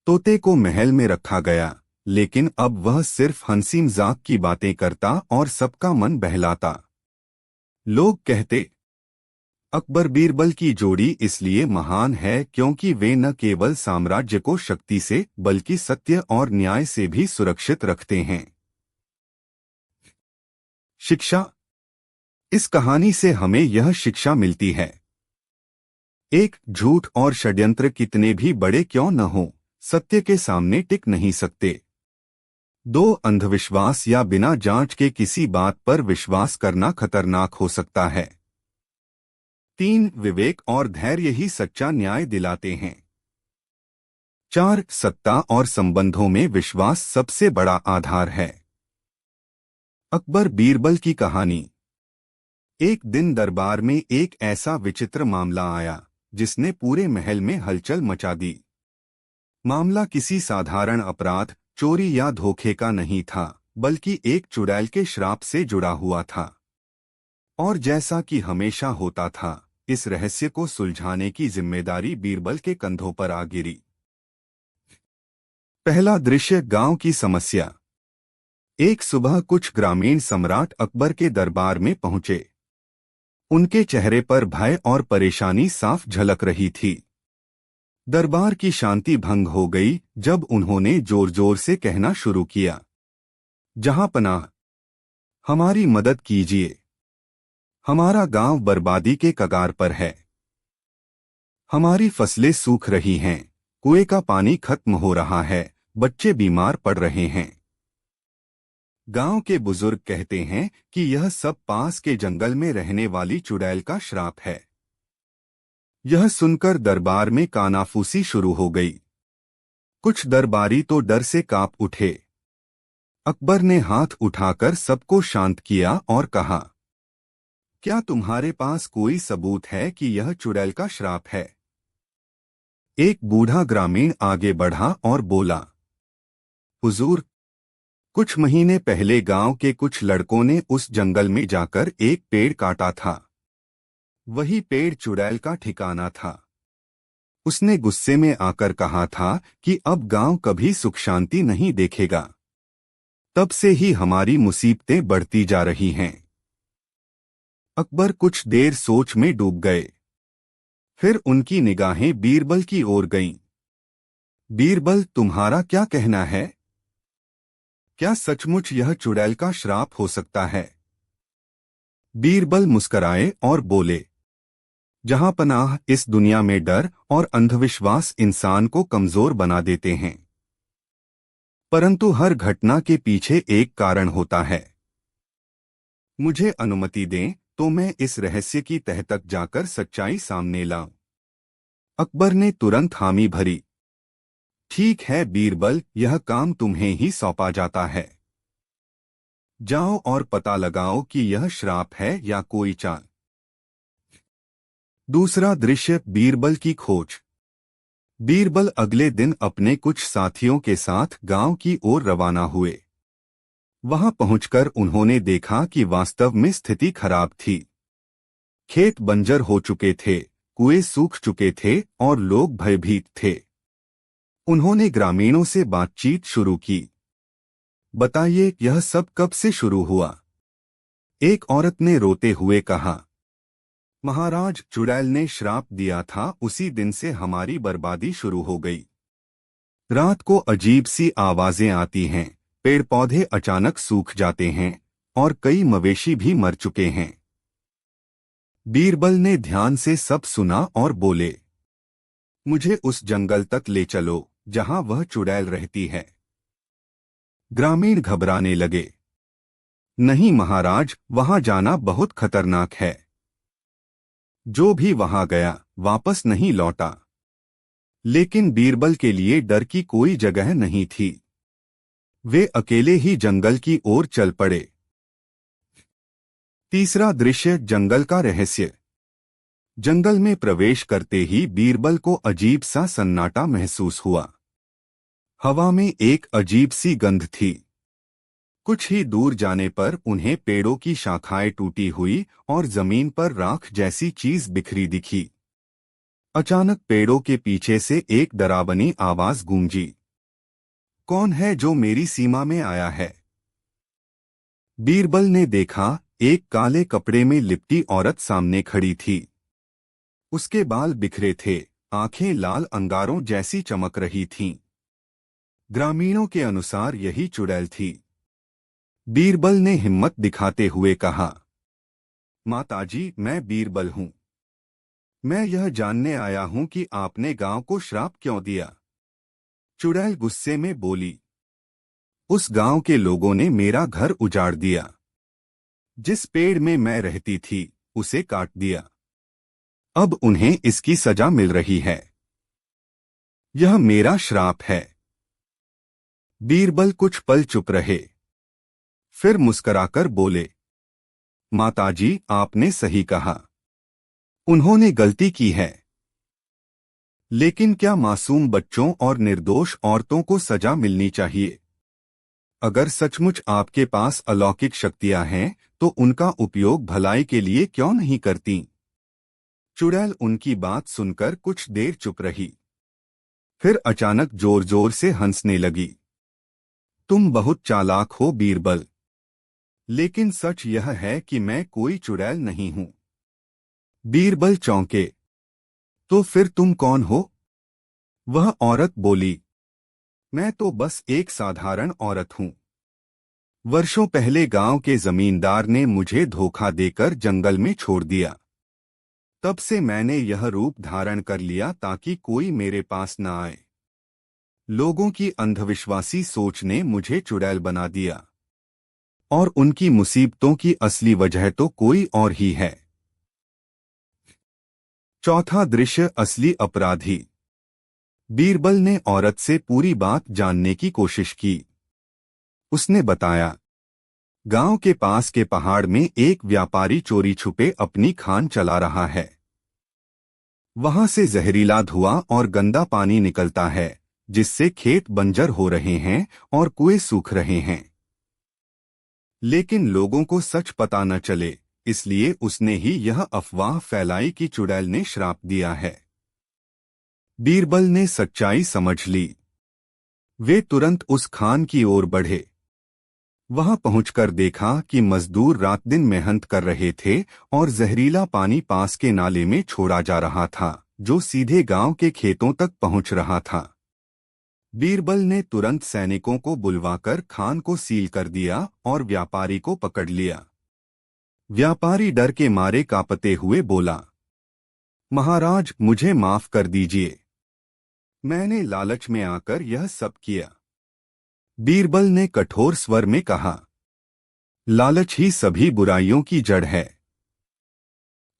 तोते को महल में रखा गया, लेकिन अब वह सिर्फ हंसी मजाक की बातें करता और सबका मन बहलाता। लोग कहते, अकबर बीरबल की जोड़ी इसलिए महान है क्योंकि वे न केवल साम्राज्य को शक्ति से बल्कि सत्य और न्याय से भी सुरक्षित रखते हैं। शिक्षा। इस कहानी से हमें यह शिक्षा मिलती है, एक, झूठ और षड्यंत्र कितने भी बड़े क्यों न हो, सत्य के सामने टिक नहीं सकते। 2, अंधविश्वास या बिना जांच के किसी बात पर विश्वास करना खतरनाक हो सकता है। 3, विवेक और धैर्य ही सच्चा न्याय दिलाते हैं। 4, सत्ता और संबंधों में विश्वास सबसे बड़ा आधार है। अकबर बीरबल की कहानी। एक दिन दरबार में एक ऐसा विचित्र मामला आया जिसने पूरे महल में हलचल मचा दी। मामला किसी साधारण अपराध, चोरी या धोखे का नहीं था, बल्कि एक चुड़ैल के श्राप से जुड़ा हुआ था। और जैसा कि हमेशा होता था, इस रहस्य को सुलझाने की जिम्मेदारी बीरबल के कंधों पर आ गिरी। पहला दृश्य, गांव की समस्या। एक सुबह कुछ ग्रामीण सम्राट अकबर के दरबार में पहुंचे। उनके चेहरे पर भय और परेशानी साफ झलक रही थी। दरबार की शांति भंग हो गई जब उन्होंने जोर जोर से कहना शुरू किया, जहां पनाह, हमारी मदद कीजिए। हमारा गांव बर्बादी के कगार पर है। हमारी फसलें सूख रही हैं, कुएं का पानी खत्म हो रहा है, बच्चे बीमार पड़ रहे हैं। गांव के बुजुर्ग कहते हैं कि यह सब पास के जंगल में रहने वाली चुड़ैल का श्राप है। यह सुनकर दरबार में कानाफूसी शुरू हो गई। कुछ दरबारी तो डर से कांप उठे। अकबर ने हाथ उठाकर सबको शांत किया और कहा, क्या तुम्हारे पास कोई सबूत है कि यह चुड़ैल का श्राप है? एक बूढ़ा ग्रामीण आगे बढ़ा और बोला, हुजूर, कुछ महीने पहले गांव के कुछ लड़कों ने उस जंगल में जाकर एक पेड़ काटा था। वही पेड़ चुड़ैल का ठिकाना था। उसने गुस्से में आकर कहा था कि अब गांव कभी सुख शांति नहीं देखेगा। तब से ही हमारी मुसीबतें बढ़ती जा रही हैं। अकबर कुछ देर सोच में डूब गए। फिर उनकी निगाहें बीरबल की ओर गईं। बीरबल, तुम्हारा क्या कहना है? क्या सचमुच यह चुड़ैल का श्राप हो सकता है? बीरबल मुस्कराए और बोले, जहां पनाह, इस दुनिया में डर और अंधविश्वास इंसान को कमजोर बना देते हैं। परंतु हर घटना के पीछे एक कारण होता है। मुझे अनुमति दें तो मैं इस रहस्य की तह तक जाकर सच्चाई सामने लाऊं। अकबर ने तुरंत हामी भरी। ठीक है बीरबल, यह काम तुम्हें ही सौंपा जाता है। जाओ और पता लगाओ कि यह श्राप है या कोई चाल। दूसरा दृश्य, बीरबल की खोज। बीरबल अगले दिन अपने कुछ साथियों के साथ गांव की ओर रवाना हुए। वहां पहुंचकर उन्होंने देखा कि वास्तव में स्थिति खराब थी। खेत बंजर हो चुके थे, कुएं सूख चुके थे और लोग भयभीत थे। उन्होंने ग्रामीणों से बातचीत शुरू की। बताइए, यह सब कब से शुरू हुआ? एक औरत ने रोते हुए कहा, महाराज, चुड़ैल ने श्राप दिया था, उसी दिन से हमारी बर्बादी शुरू हो गई। रात को अजीब सी आवाजें आती हैं, पेड़ पौधे अचानक सूख जाते हैं और कई मवेशी भी मर चुके हैं। बीरबल ने ध्यान से सब सुना और बोले, मुझे उस जंगल तक ले चलो जहां वह चुड़ैल रहती है। ग्रामीण घबराने लगे। नहीं महाराज, वहां जाना बहुत खतरनाक है। जो भी वहां गया वापस नहीं लौटा। लेकिन बीरबल के लिए डर की कोई जगह नहीं थी। वे अकेले ही जंगल की ओर चल पड़े। तीसरा दृश्य, जंगल का रहस्य। जंगल में प्रवेश करते ही बीरबल को अजीब सा सन्नाटा महसूस हुआ। हवा में एक अजीब सी गंध थी। कुछ ही दूर जाने पर उन्हें पेड़ों की शाखाएं टूटी हुई और जमीन पर राख जैसी चीज बिखरी दिखी। अचानक पेड़ों के पीछे से एक डरावनी आवाज गूंजी, कौन है जो मेरी सीमा में आया है? बीरबल ने देखा, एक काले कपड़े में लिपटी औरत सामने खड़ी थी। उसके बाल बिखरे थे, आंखें लाल अंगारों जैसी चमक रही थीं। ग्रामीणों के अनुसार यही चुड़ैल थी। बीरबल ने हिम्मत दिखाते हुए कहा, माताजी, मैं बीरबल हूं। मैं यह जानने आया हूं कि आपने गांव को श्राप क्यों दिया। चुड़ैल गुस्से में बोली, उस गांव के लोगों ने मेरा घर उजाड़ दिया। जिस पेड़ में मैं रहती थी उसे काट दिया। अब उन्हें इसकी सजा मिल रही है। यह मेरा श्राप है। बीरबल कुछ पल चुप रहे, फिर मुस्कराकर बोले, माताजी, आपने सही कहा। उन्होंने गलती की है। लेकिन क्या मासूम बच्चों और निर्दोष औरतों को सजा मिलनी चाहिए? अगर सचमुच आपके पास अलौकिक शक्तियां हैं तो उनका उपयोग भलाई के लिए क्यों नहीं करती? चुड़ैल उनकी बात सुनकर कुछ देर चुप रही। फिर अचानक जोर जोर से हंसने लगी। तुम बहुत चालाक हो बीरबल, लेकिन सच यह है कि मैं कोई चुड़ैल नहीं हूं। बीरबल चौंके, तो फिर तुम कौन हो? वह औरत बोली, मैं तो बस एक साधारण औरत हूं। वर्षों पहले गांव के जमींदार ने मुझे धोखा देकर जंगल में छोड़ दिया। तब से मैंने यह रूप धारण कर लिया ताकि कोई मेरे पास न आए। लोगों की अंधविश्वासी सोच ने मुझे चुड़ैल बना दिया, और उनकी मुसीबतों की असली वजह तो कोई और ही है। चौथा दृश्य, असली अपराधी। बीरबल ने औरत से पूरी बात जानने की कोशिश की। उसने बताया, गांव के पास के पहाड़ में एक व्यापारी चोरी छुपे अपनी खान चला रहा है। वहां से जहरीला धुआं और गंदा पानी निकलता है, जिससे खेत बंजर हो रहे हैं और कुएं सूख रहे हैं। लेकिन लोगों को सच पता न चले, इसलिए उसने ही यह अफवाह फैलाई कि चुड़ैल ने श्राप दिया है। बीरबल ने सच्चाई समझ ली। वे तुरंत उस खान की ओर बढ़े। वहां पहुंचकर देखा कि मजदूर रात दिन मेहनत कर रहे थे और जहरीला पानी पास के नाले में छोड़ा जा रहा था, जो सीधे गांव के खेतों तक पहुंच रहा था। बीरबल ने तुरंत सैनिकों को बुलवाकर खान को सील कर दिया और व्यापारी को पकड़ लिया। व्यापारी डर के मारे कांपते हुए बोला, महाराज, मुझे माफ कर दीजिए। मैंने लालच में आकर यह सब किया। बीरबल ने कठोर स्वर में कहा, लालच ही सभी बुराइयों की जड़ है।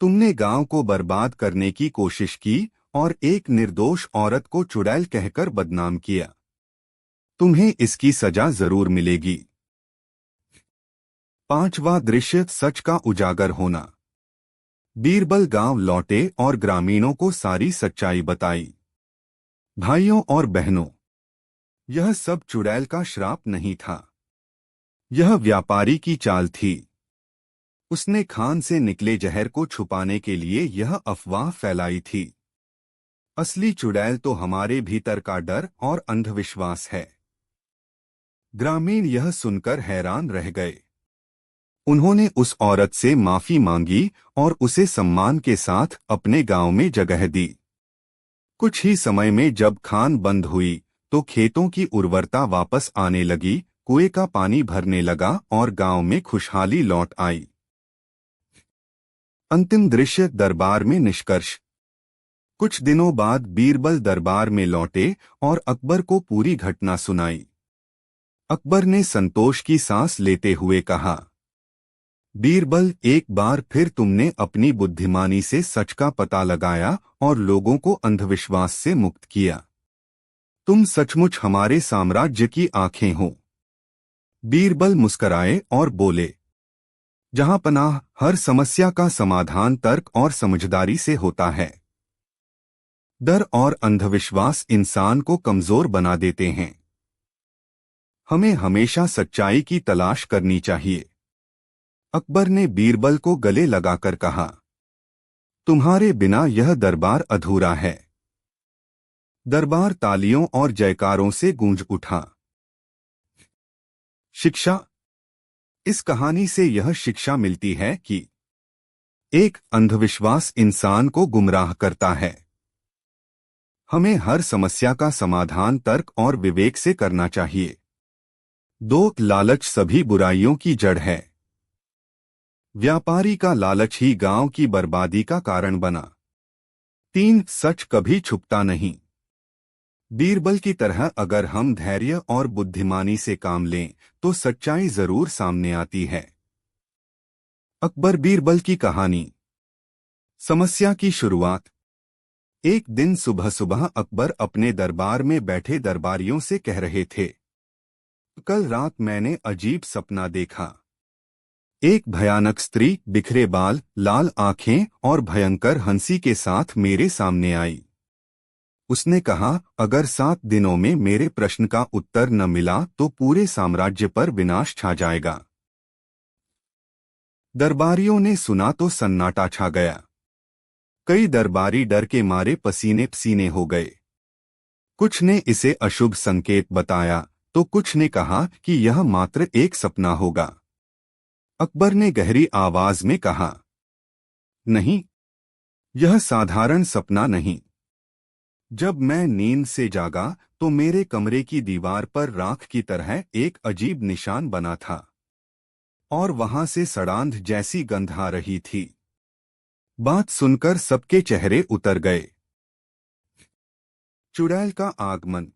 तुमने गांव को बर्बाद करने की कोशिश की और एक निर्दोष औरत को चुड़ैल कहकर बदनाम किया। तुम्हें इसकी सजा जरूर मिलेगी। पांचवा दृश्य, सच का उजागर होना। बीरबल गांव लौटे और ग्रामीणों को सारी सच्चाई बताई। भाइयों और बहनों, यह सब चुड़ैल का श्राप नहीं था। यह व्यापारी की चाल थी। उसने खान से निकले जहर को छुपाने के लिए यह अफवाह फैलाई थी। असली चुड़ैल तो हमारे भीतर का डर और अंधविश्वास है। ग्रामीण यह सुनकर हैरान रह गए। उन्होंने उस औरत से माफी मांगी और उसे सम्मान के साथ अपने गांव में जगह दी। कुछ ही समय में जब खान बंद हुई तो खेतों की उर्वरता वापस आने लगी, कुएं का पानी भरने लगा और गांव में खुशहाली लौट आई। अंतिम दृश्य, दरबार में निष्कर्ष। कुछ दिनों बाद बीरबल दरबार में लौटे और अकबर को पूरी घटना सुनाई। अकबर ने संतोष की सांस लेते हुए कहा, बीरबल, एक बार फिर तुमने अपनी बुद्धिमानी से सच का पता लगाया और लोगों को अंधविश्वास से मुक्त किया। तुम सचमुच हमारे साम्राज्य की आंखें हो। बीरबल मुस्कराए और बोले, जहां पनाह, हर समस्या का समाधान तर्क और समझदारी से होता है। डर और अंधविश्वास इंसान को कमजोर बना देते हैं। हमें हमेशा सच्चाई की तलाश करनी चाहिए। अकबर ने बीरबल को गले लगाकर कहा, तुम्हारे बिना यह दरबार अधूरा है। दरबार तालियों और जयकारों से गूंज उठा। शिक्षा। इस कहानी से यह शिक्षा मिलती है कि एक, अंधविश्वास इंसान को गुमराह करता है। हमें हर समस्या का समाधान तर्क और विवेक से करना चाहिए। 2, लालच सभी बुराइयों की जड़ है। व्यापारी का लालच ही गांव की बर्बादी का कारण बना। 3, सच कभी छुपता नहीं। बीरबल की तरह अगर हम धैर्य और बुद्धिमानी से काम लें तो सच्चाई जरूर सामने आती है। अकबर बीरबल की कहानी। समस्या की शुरुआत। एक दिन सुबह सुबह अकबर अपने दरबार में बैठे दरबारियों से कह रहे थे, कल रात मैंने अजीब सपना देखा। एक भयानक स्त्री बिखरे बाल, लाल आंखें और भयंकर हंसी के साथ मेरे सामने आई। उसने कहा, अगर 7 दिनों में मेरे प्रश्न का उत्तर न मिला तो पूरे साम्राज्य पर विनाश छा जाएगा। दरबारियों ने सुना तो सन्नाटा छा गया। कई दरबारी डर के मारे पसीने पसीने हो गए। कुछ ने इसे अशुभ संकेत बताया तो कुछ ने कहा कि यह मात्र एक सपना होगा। अकबर ने गहरी आवाज में कहा, नहीं, यह साधारण सपना नहीं। जब मैं नींद से जागा तो मेरे कमरे की दीवार पर राख की तरह एक अजीब निशान बना था और वहां से सड़ांध जैसी गंध आ रही थी। बात सुनकर सबके चेहरे उतर गए। चुड़ैल का आगमन।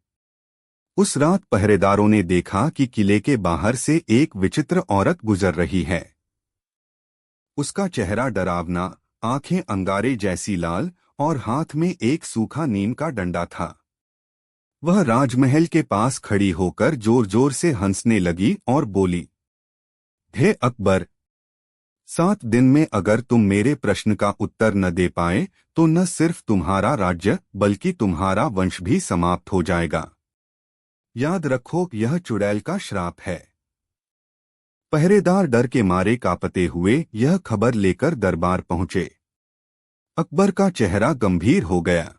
उस रात पहरेदारों ने देखा कि किले के बाहर से एक विचित्र औरत गुजर रही है। उसका चेहरा डरावना, आंखें अंगारे जैसी लाल और हाथ में एक सूखा नीम का डंडा था। वह राजमहल के पास खड़ी होकर जोर जोर से हंसने लगी और बोली, हे अकबर, 7 दिन में अगर तुम मेरे प्रश्न का उत्तर न दे पाए तो न सिर्फ तुम्हारा राज्य बल्कि तुम्हारा वंश भी समाप्त हो जाएगा। याद रखो, यह चुड़ैल का श्राप है। पहरेदार डर के मारे कांपते हुए यह खबर लेकर दरबार पहुंचे। अकबर का चेहरा गंभीर हो गया।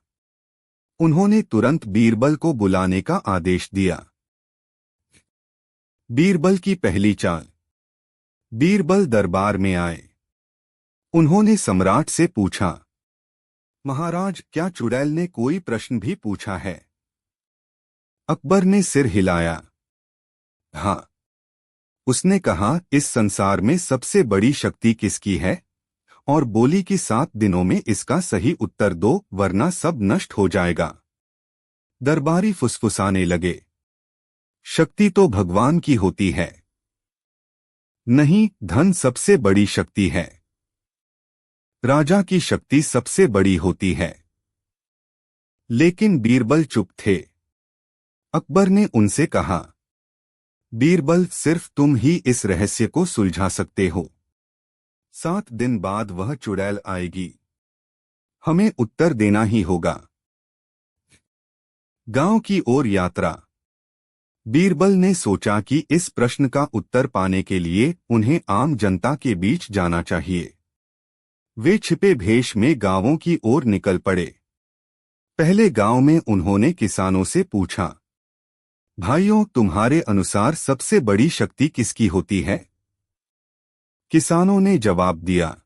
उन्होंने तुरंत बीरबल को बुलाने का आदेश दिया। बीरबल की पहली चाल। बीरबल दरबार में आए। उन्होंने सम्राट से पूछा, महाराज, क्या चुड़ैल ने कोई प्रश्न भी पूछा है? अकबर ने सिर हिलाया। हाँ। उसने कहा, इस संसार में सबसे बड़ी शक्ति किसकी है? और बोली कि 7 दिनों में इसका सही उत्तर दो वरना सब नष्ट हो जाएगा। दरबारी फुसफुसाने लगे, शक्ति तो भगवान की होती है। नहीं, धन सबसे बड़ी शक्ति है। राजा की शक्ति सबसे बड़ी होती है। लेकिन बीरबल चुप थे। अकबर ने उनसे कहा, बीरबल, सिर्फ तुम ही इस रहस्य को सुलझा सकते हो। 7 दिन बाद वह चुड़ैल आएगी। हमें उत्तर देना ही होगा। गांव की ओर यात्रा। बीरबल ने सोचा कि इस प्रश्न का उत्तर पाने के लिए उन्हें आम जनता के बीच जाना चाहिए। वे छिपे भेष में गांवों की ओर निकल पड़े। पहले गांव में उन्होंने किसानों से पूछा, भाइयों, तुम्हारे अनुसार सबसे बड़ी शक्ति किसकी होती है? किसानों ने जवाब दिया,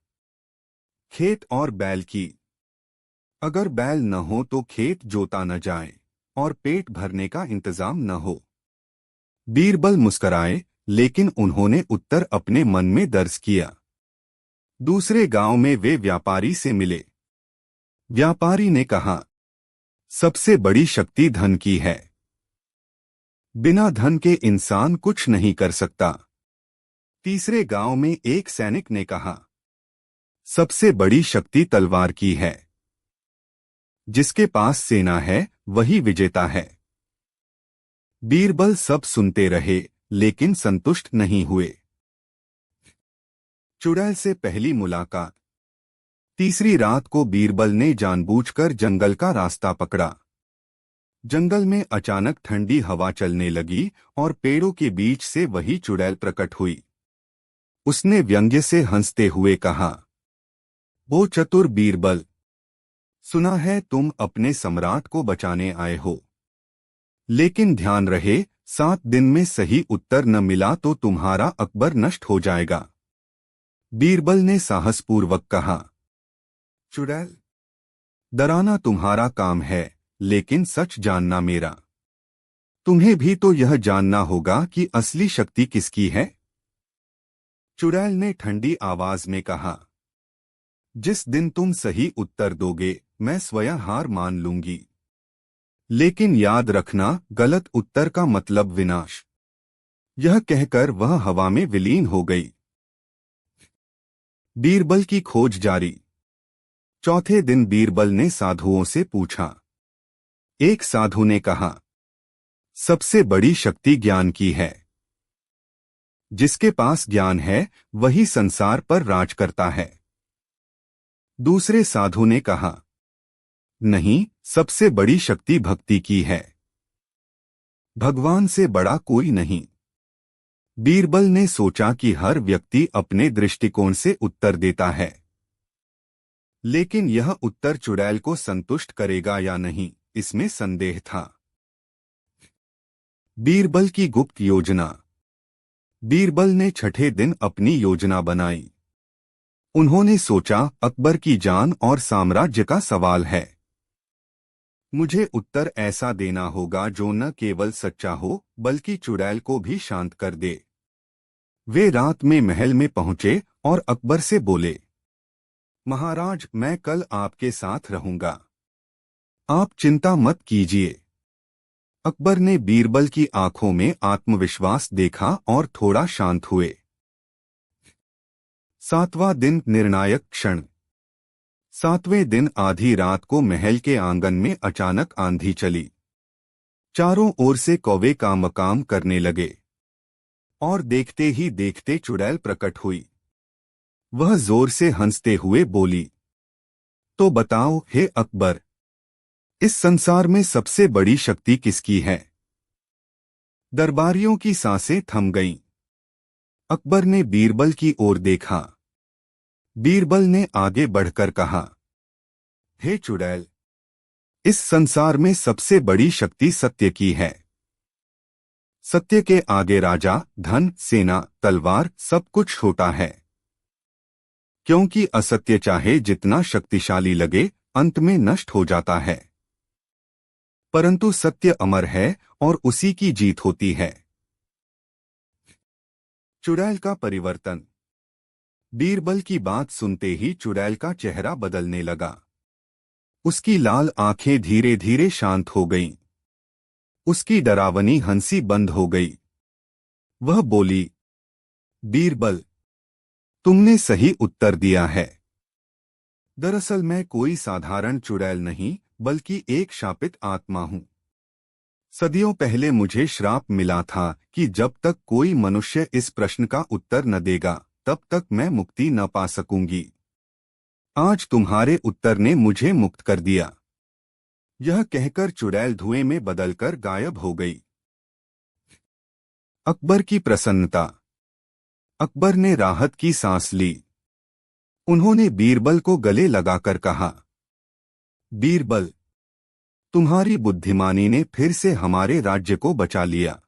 खेत और बैल की। अगर बैल न हो तो खेत जोता न जाए और पेट भरने का इंतजाम न हो। बीरबल मुस्कराए, लेकिन उन्होंने उत्तर अपने मन में दर्ज किया। दूसरे गांव में वे व्यापारी से मिले। व्यापारी ने कहा, सबसे बड़ी शक्ति धन की है। बिना धन के इंसान कुछ नहीं कर सकता। तीसरे गांव में एक सैनिक ने कहा, सबसे बड़ी शक्ति तलवार की है। जिसके पास सेना है वही विजेता है। बीरबल सब सुनते रहे लेकिन संतुष्ट नहीं हुए। चुड़ैल से पहली मुलाकात। तीसरी रात को बीरबल ने जानबूझकर जंगल का रास्ता पकड़ा। जंगल में अचानक ठंडी हवा चलने लगी और पेड़ों के बीच से वही चुड़ैल प्रकट हुई। उसने व्यंग्य से हंसते हुए कहा, ओ चतुर बीरबल, सुना है तुम अपने सम्राट को बचाने आए हो। लेकिन ध्यान रहे, 7 दिन में सही उत्तर न मिला तो तुम्हारा अकबर नष्ट हो जाएगा। बीरबल ने साहसपूर्वक कहा, चुड़ैल, डराना तुम्हारा काम है लेकिन सच जानना मेरा। तुम्हें भी तो यह जानना होगा कि असली शक्ति किसकी है। चुड़ैल ने ठंडी आवाज में कहा, जिस दिन तुम सही उत्तर दोगे मैं स्वयं हार मान लूंगी। लेकिन याद रखना, गलत उत्तर का मतलब विनाश। यह कहकर वह हवा में विलीन हो गई। बीरबल की खोज जारी। चौथे दिन बीरबल ने साधुओं से पूछा। एक साधु ने कहा, सबसे बड़ी शक्ति ज्ञान की है। जिसके पास ज्ञान है वही संसार पर राज करता है। दूसरे साधु ने कहा, नहीं, सबसे बड़ी शक्ति भक्ति की है। भगवान से बड़ा कोई नहीं। बीरबल ने सोचा कि हर व्यक्ति अपने दृष्टिकोण से उत्तर देता है, लेकिन यह उत्तर चुड़ैल को संतुष्ट करेगा या नहीं, इसमें संदेह था। बीरबल की गुप्त योजना। बीरबल ने छठे दिन अपनी योजना बनाई। उन्होंने सोचा, अकबर की जान और साम्राज्य का सवाल है। मुझे उत्तर ऐसा देना होगा जो न केवल सच्चा हो बल्कि चुड़ैल को भी शांत कर दे। वे रात में महल में पहुंचे और अकबर से बोले, महाराज, मैं कल आपके साथ रहूंगा, आप चिंता मत कीजिए। अकबर ने बीरबल की आंखों में आत्मविश्वास देखा और थोड़ा शांत हुए। 7वां दिन, निर्णायक क्षण। 7वें दिन आधी रात को महल के आंगन में अचानक आंधी चली। चारों ओर से कौवे का मकाम करने लगे और देखते ही देखते चुड़ैल प्रकट हुई। वह जोर से हंसते हुए बोली, तो बताओ हे अकबर, इस संसार में सबसे बड़ी शक्ति किसकी है? दरबारियों की सांसें थम गईं। अकबर ने बीरबल की ओर देखा। बीरबल ने आगे बढ़कर कहा, हे चुड़ैल, इस संसार में सबसे बड़ी शक्ति सत्य की है। सत्य के आगे राजा, धन, सेना, तलवार सब कुछ छोटा है, क्योंकि असत्य चाहे जितना शक्तिशाली लगे अंत में नष्ट हो जाता है। परंतु सत्य अमर है और उसी की जीत होती है। चुड़ैल का परिवर्तन। बीरबल की बात सुनते ही चुड़ैल का चेहरा बदलने लगा। उसकी लाल आंखें धीरे धीरे शांत हो गईं। उसकी डरावनी हंसी बंद हो गई। वह बोली, बीरबल, तुमने सही उत्तर दिया है। दरअसल मैं कोई साधारण चुड़ैल नहीं बल्कि एक शापित आत्मा हूं। सदियों पहले मुझे श्राप मिला था कि जब तक कोई मनुष्य इस प्रश्न का उत्तर न देगा तब तक मैं मुक्ति न पा सकूंगी। आज तुम्हारे उत्तर ने मुझे मुक्त कर दिया। यह कहकर चुड़ैल धुएं में बदलकर गायब हो गई। अकबर की प्रसन्नता। अकबर ने राहत की सांस ली। उन्होंने बीरबल को गले लगाकर कहा, बीरबल, तुम्हारी बुद्धिमानी ने फिर से हमारे राज्य को बचा लिया।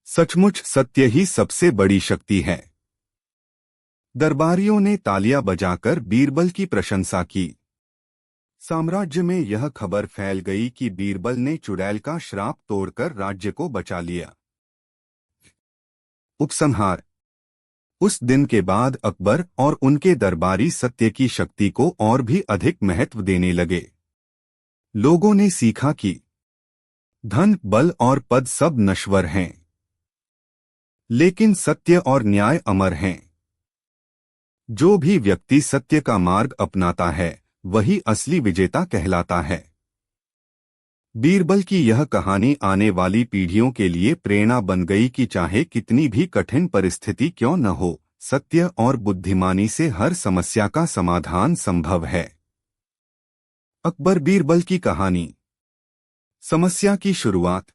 सचमुच सत्य ही सबसे बड़ी शक्ति है। दरबारियों ने तालियां बजाकर बीरबल की प्रशंसा की। साम्राज्य में यह खबर फैल गई कि बीरबल ने चुड़ैल का श्राप तोड़कर राज्य को बचा लिया। उपसंहार। उस दिन के बाद अकबर और उनके दरबारी सत्य की शक्ति को और भी अधिक महत्व देने लगे। लोगों ने सीखा कि धन, बल और पद सब नश्वर हैं, लेकिन सत्य और न्याय अमर हैं। जो भी व्यक्ति सत्य का मार्ग अपनाता है वही असली विजेता कहलाता है। बीरबल की यह कहानी आने वाली पीढ़ियों के लिए प्रेरणा बन गई कि चाहे कितनी भी कठिन परिस्थिति क्यों न हो, सत्य और बुद्धिमानी से हर समस्या का समाधान संभव है। अकबर बीरबल की कहानी। समस्या की शुरुआत।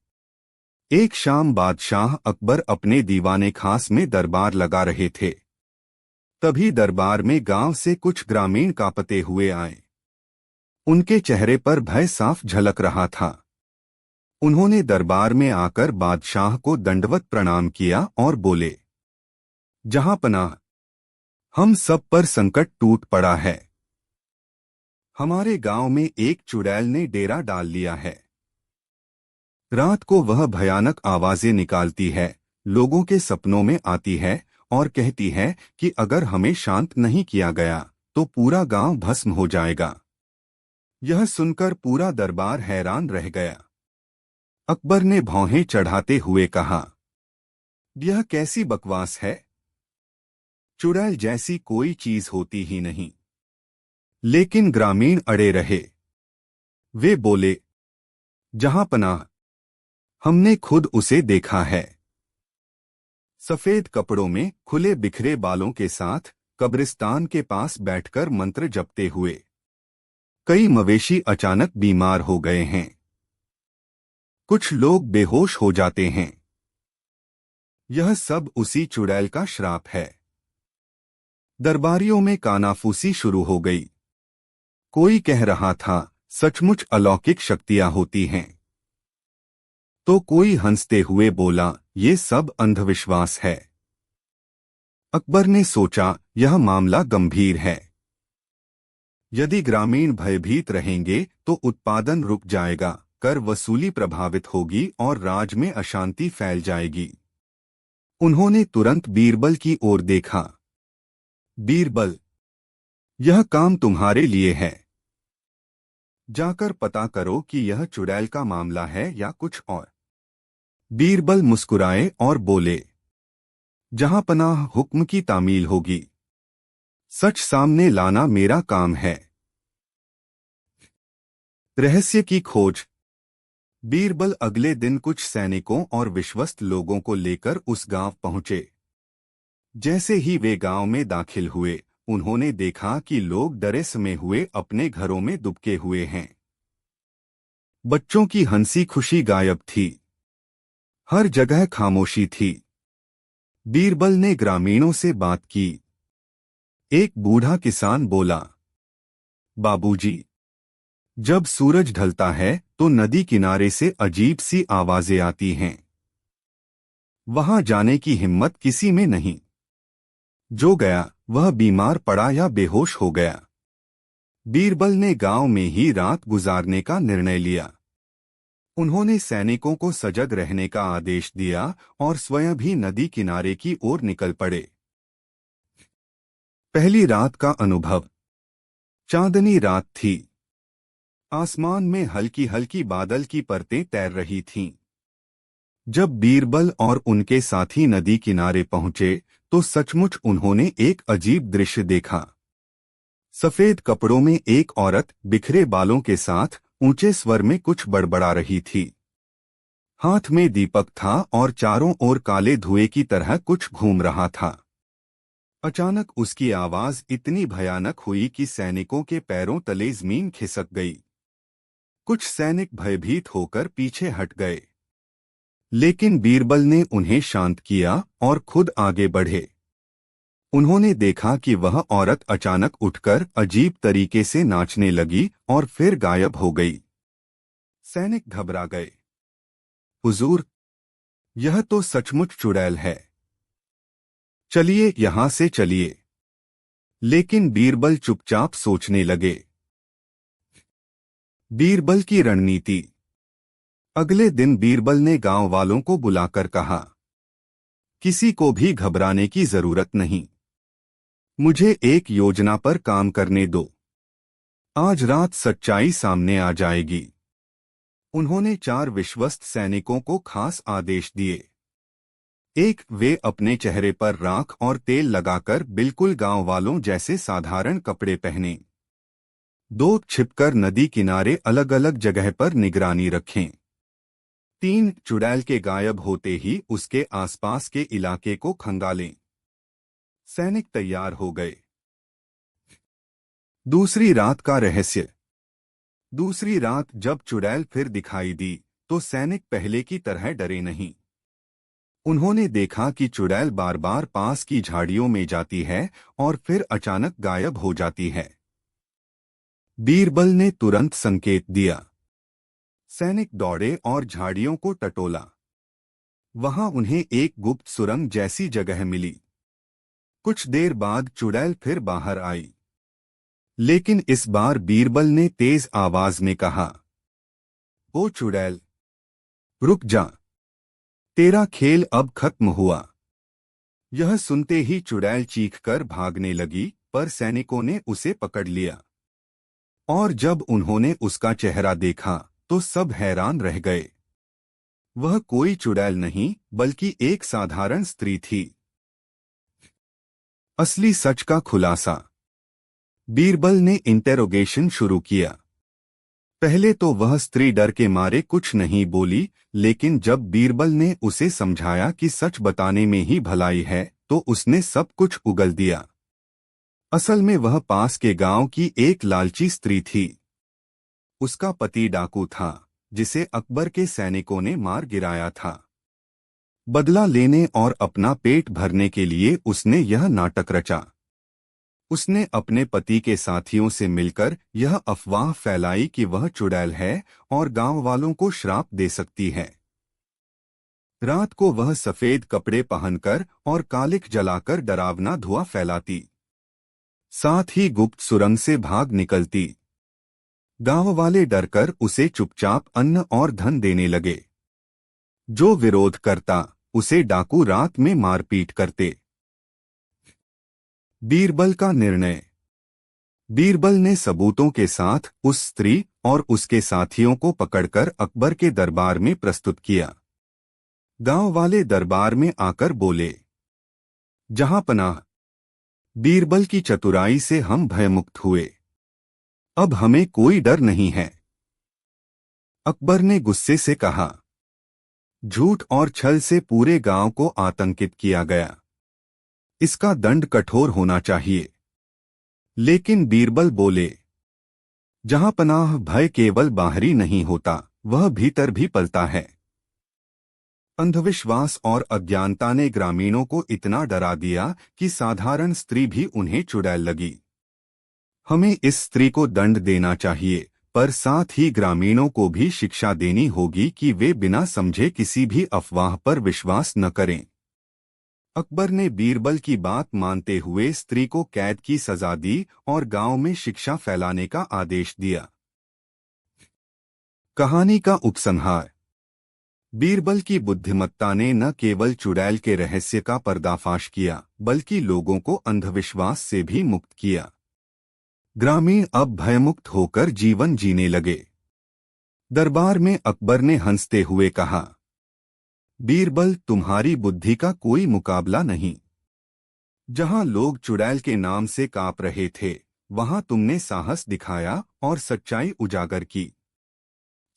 एक शाम बादशाह अकबर अपने दीवाने खास में दरबार लगा रहे थे। तभी दरबार में गांव से कुछ ग्रामीण कांपते हुए आए। उनके चेहरे पर भय साफ झलक रहा था। उन्होंने दरबार में आकर बादशाह को दंडवत प्रणाम किया और बोले, जहांपनाह, हम सब पर संकट टूट पड़ा है। हमारे गांव में एक चुड़ैल ने डेरा डाल लिया है। रात को वह भयानक आवाजें निकालती है, लोगों के सपनों में आती है और कहती है कि अगर हमें शांत नहीं किया गया तो पूरा गांव भस्म हो जाएगा। यह सुनकर पूरा दरबार हैरान रह गया। अकबर ने भौहें चढ़ाते हुए कहा, यह कैसी बकवास है? चुड़ैल जैसी कोई चीज होती ही नहीं। लेकिन ग्रामीण अड़े रहे। वे बोले, जहांपनाह, हमने खुद उसे देखा है। सफेद कपड़ों में, खुले बिखरे बालों के साथ, कब्रिस्तान के पास बैठकर मंत्र जपते हुए। कई मवेशी अचानक बीमार हो गए हैं। कुछ लोग बेहोश हो जाते हैं। यह सब उसी चुड़ैल का श्राप है। दरबारियों में कानाफूसी शुरू हो गई। कोई कह रहा था, सचमुच अलौकिक शक्तियां होती हैं। तो कोई हंसते हुए बोला, ये सब अंधविश्वास है। अकबर ने सोचा, यह मामला गंभीर है। यदि ग्रामीण भयभीत रहेंगे तो उत्पादन रुक जाएगा, कर वसूली प्रभावित होगी और राज्य में अशांति फैल जाएगी। उन्होंने तुरंत बीरबल की ओर देखा। बीरबल, यह काम तुम्हारे लिए है। जाकर पता करो कि यह चुड़ैल का मामला है या कुछ और। बीरबल मुस्कुराए और बोले, जहां पनाह हुक्म की तामील होगी। सच सामने लाना मेरा काम है। रहस्य की खोज। बीरबल अगले दिन कुछ सैनिकों और विश्वस्त लोगों को लेकर उस गांव पहुंचे। जैसे ही वे गांव में दाखिल हुए, उन्होंने देखा कि लोग डरे समे हुए अपने घरों में दुबके हुए हैं। बच्चों की हंसी खुशी गायब थी। हर जगह खामोशी थी। बीरबल ने ग्रामीणों से बात की। एक बूढ़ा किसान बोला, बाबूजी, जब सूरज ढलता है तो नदी किनारे से अजीब सी आवाजें आती हैं। वहां जाने की हिम्मत किसी में नहीं। जो गया वह बीमार पड़ा या बेहोश हो गया। बीरबल ने गांव में ही रात गुजारने का निर्णय लिया। उन्होंने सैनिकों को सजग रहने का आदेश दिया और स्वयं भी नदी किनारे की ओर निकल पड़े। पहली रात का अनुभव। चांदनी रात थी। आसमान में हल्की हल्की बादल की परतें तैर रही थीं। जब बीरबल और उनके साथी नदी किनारे पहुंचे तो सचमुच उन्होंने एक अजीब दृश्य देखा। सफेद कपड़ों में एक औरत बिखरे बालों के साथ ऊंचे स्वर में कुछ बड़बड़ा रही थी। हाथ में दीपक था और चारों ओर काले धुएं की तरह कुछ घूम रहा था। अचानक उसकी आवाज इतनी भयानक हुई कि सैनिकों के पैरों तले जमीन खिसक गई। कुछ सैनिक भयभीत होकर पीछे हट गए, लेकिन बीरबल ने उन्हें शांत किया और खुद आगे बढ़े। उन्होंने देखा कि वह औरत अचानक उठकर अजीब तरीके से नाचने लगी और फिर गायब हो गई। सैनिक घबरा गए। हुजूर, यह तो सचमुच चुड़ैल है। चलिए यहां से चलिए। लेकिन बीरबल चुपचाप सोचने लगे। बीरबल की रणनीति। अगले दिन बीरबल ने गांव वालों को बुलाकर कहा, किसी को भी घबराने की जरूरत नहीं। मुझे एक योजना पर काम करने दो। आज रात सच्चाई सामने आ जाएगी। उन्होंने 4 विश्वस्त सैनिकों को खास आदेश दिए। एक, वे अपने चेहरे पर राख और तेल लगाकर बिल्कुल गांव वालों जैसे साधारण कपड़े पहने। 2, छिपकर नदी किनारे अलग अलग जगह पर निगरानी रखें। 3, चुड़ैल के गायब होते ही उसके आसपास के इलाके को खंगालें। सैनिक तैयार हो गए। दूसरी रात का रहस्य। दूसरी रात जब चुड़ैल फिर दिखाई दी तो सैनिक पहले की तरह डरे नहीं। उन्होंने देखा कि चुड़ैल बार बार पास की झाड़ियों में जाती है और फिर अचानक गायब हो जाती है। बीरबल ने तुरंत संकेत दिया। सैनिक दौड़े और झाड़ियों को टटोला। वहां उन्हें एक गुप्त सुरंग जैसी जगह मिली। कुछ देर बाद चुड़ैल फिर बाहर आई, लेकिन इस बार बीरबल ने तेज आवाज में कहा, ओ चुड़ैल, रुक जा। तेरा खेल अब खत्म हुआ। यह सुनते ही चुड़ैल चीखकर भागने लगी, पर सैनिकों ने उसे पकड़ लिया। और जब उन्होंने उसका चेहरा देखा तो सब हैरान रह गए। वह कोई चुड़ैल नहीं बल्कि एक साधारण स्त्री थी। असली सच का खुलासा। बीरबल ने इंटेरोगेशन शुरू किया। पहले तो वह स्त्री डर के मारे कुछ नहीं बोली, लेकिन जब बीरबल ने उसे समझाया कि सच बताने में ही भलाई है तो उसने सब कुछ उगल दिया। असल में वह पास के गांव की एक लालची स्त्री थी। उसका पति डाकू था, जिसे अकबर के सैनिकों ने मार गिराया था। बदला लेने और अपना पेट भरने के लिए उसने यह नाटक रचा। उसने अपने पति के साथियों से मिलकर यह अफवाह फैलाई कि वह चुड़ैल है और गांव वालों को श्राप दे सकती है। रात को वह सफेद कपड़े पहनकर और कालिख जलाकर डरावना धुआं फैलाती। साथ ही गुप्त सुरंग से भाग निकलती। गांव वाले डरकर उसे चुपचाप अन्न और धन देने लगे। जो विरोध करता उसे डाकू रात में मारपीट करते। बीरबल का निर्णय। बीरबल ने सबूतों के साथ उस स्त्री और उसके साथियों को पकड़कर अकबर के दरबार में प्रस्तुत किया। गांव वाले दरबार में आकर बोले, जहांपनाह, बीरबल की चतुराई से हम भयमुक्त हुए। अब हमें कोई डर नहीं है। अकबर ने गुस्से से कहा, झूठ और छल से पूरे गांव को आतंकित किया गया। इसका दंड कठोर होना चाहिए। लेकिन बीरबल बोले, जहांपनाह, भय केवल बाहरी नहीं होता, वह भीतर भी पलता है। अंधविश्वास और अज्ञानता ने ग्रामीणों को इतना डरा दिया कि साधारण स्त्री भी उन्हें चुड़ैल लगी। हमें इस स्त्री को दंड देना चाहिए, पर साथ ही ग्रामीणों को भी शिक्षा देनी होगी कि वे बिना समझे किसी भी अफवाह पर विश्वास न करें। अकबर ने बीरबल की बात मानते हुए स्त्री को कैद की सजा दी और गांव में शिक्षा फैलाने का आदेश दिया। कहानी का उपसंहार। बीरबल की बुद्धिमत्ता ने न केवल चुड़ैल के रहस्य का पर्दाफाश किया, बल्कि लोगों को अंधविश्वास से भी मुक्त किया। ग्रामीण अब भयमुक्त होकर जीवन जीने लगे। दरबार में अकबर ने हंसते हुए कहा, बीरबल, तुम्हारी बुद्धि का कोई मुकाबला नहीं। जहां लोग चुड़ैल के नाम से कांप रहे थे, वहां तुमने साहस दिखाया और सच्चाई उजागर की।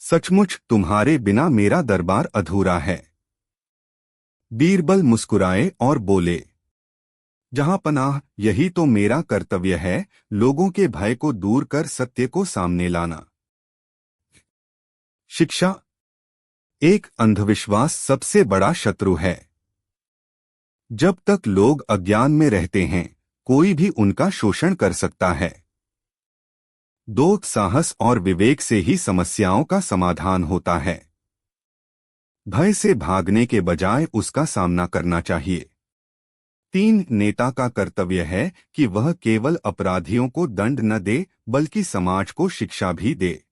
सचमुच तुम्हारे बिना मेरा दरबार अधूरा है। बीरबल मुस्कुराए और बोले, जहांपनाह, यही तो मेरा कर्तव्य है, लोगों के भय को दूर कर सत्य को सामने लाना। शिक्षा। एक, अंधविश्वास सबसे बड़ा शत्रु है। जब तक लोग अज्ञान में रहते हैं, कोई भी उनका शोषण कर सकता है। 2, साहस और विवेक से ही समस्याओं का समाधान होता है। भय से भागने के बजाय उसका सामना करना चाहिए। 3, नेता का कर्तव्य है कि वह केवल अपराधियों को दंड न दे, बल्कि समाज को शिक्षा भी दे।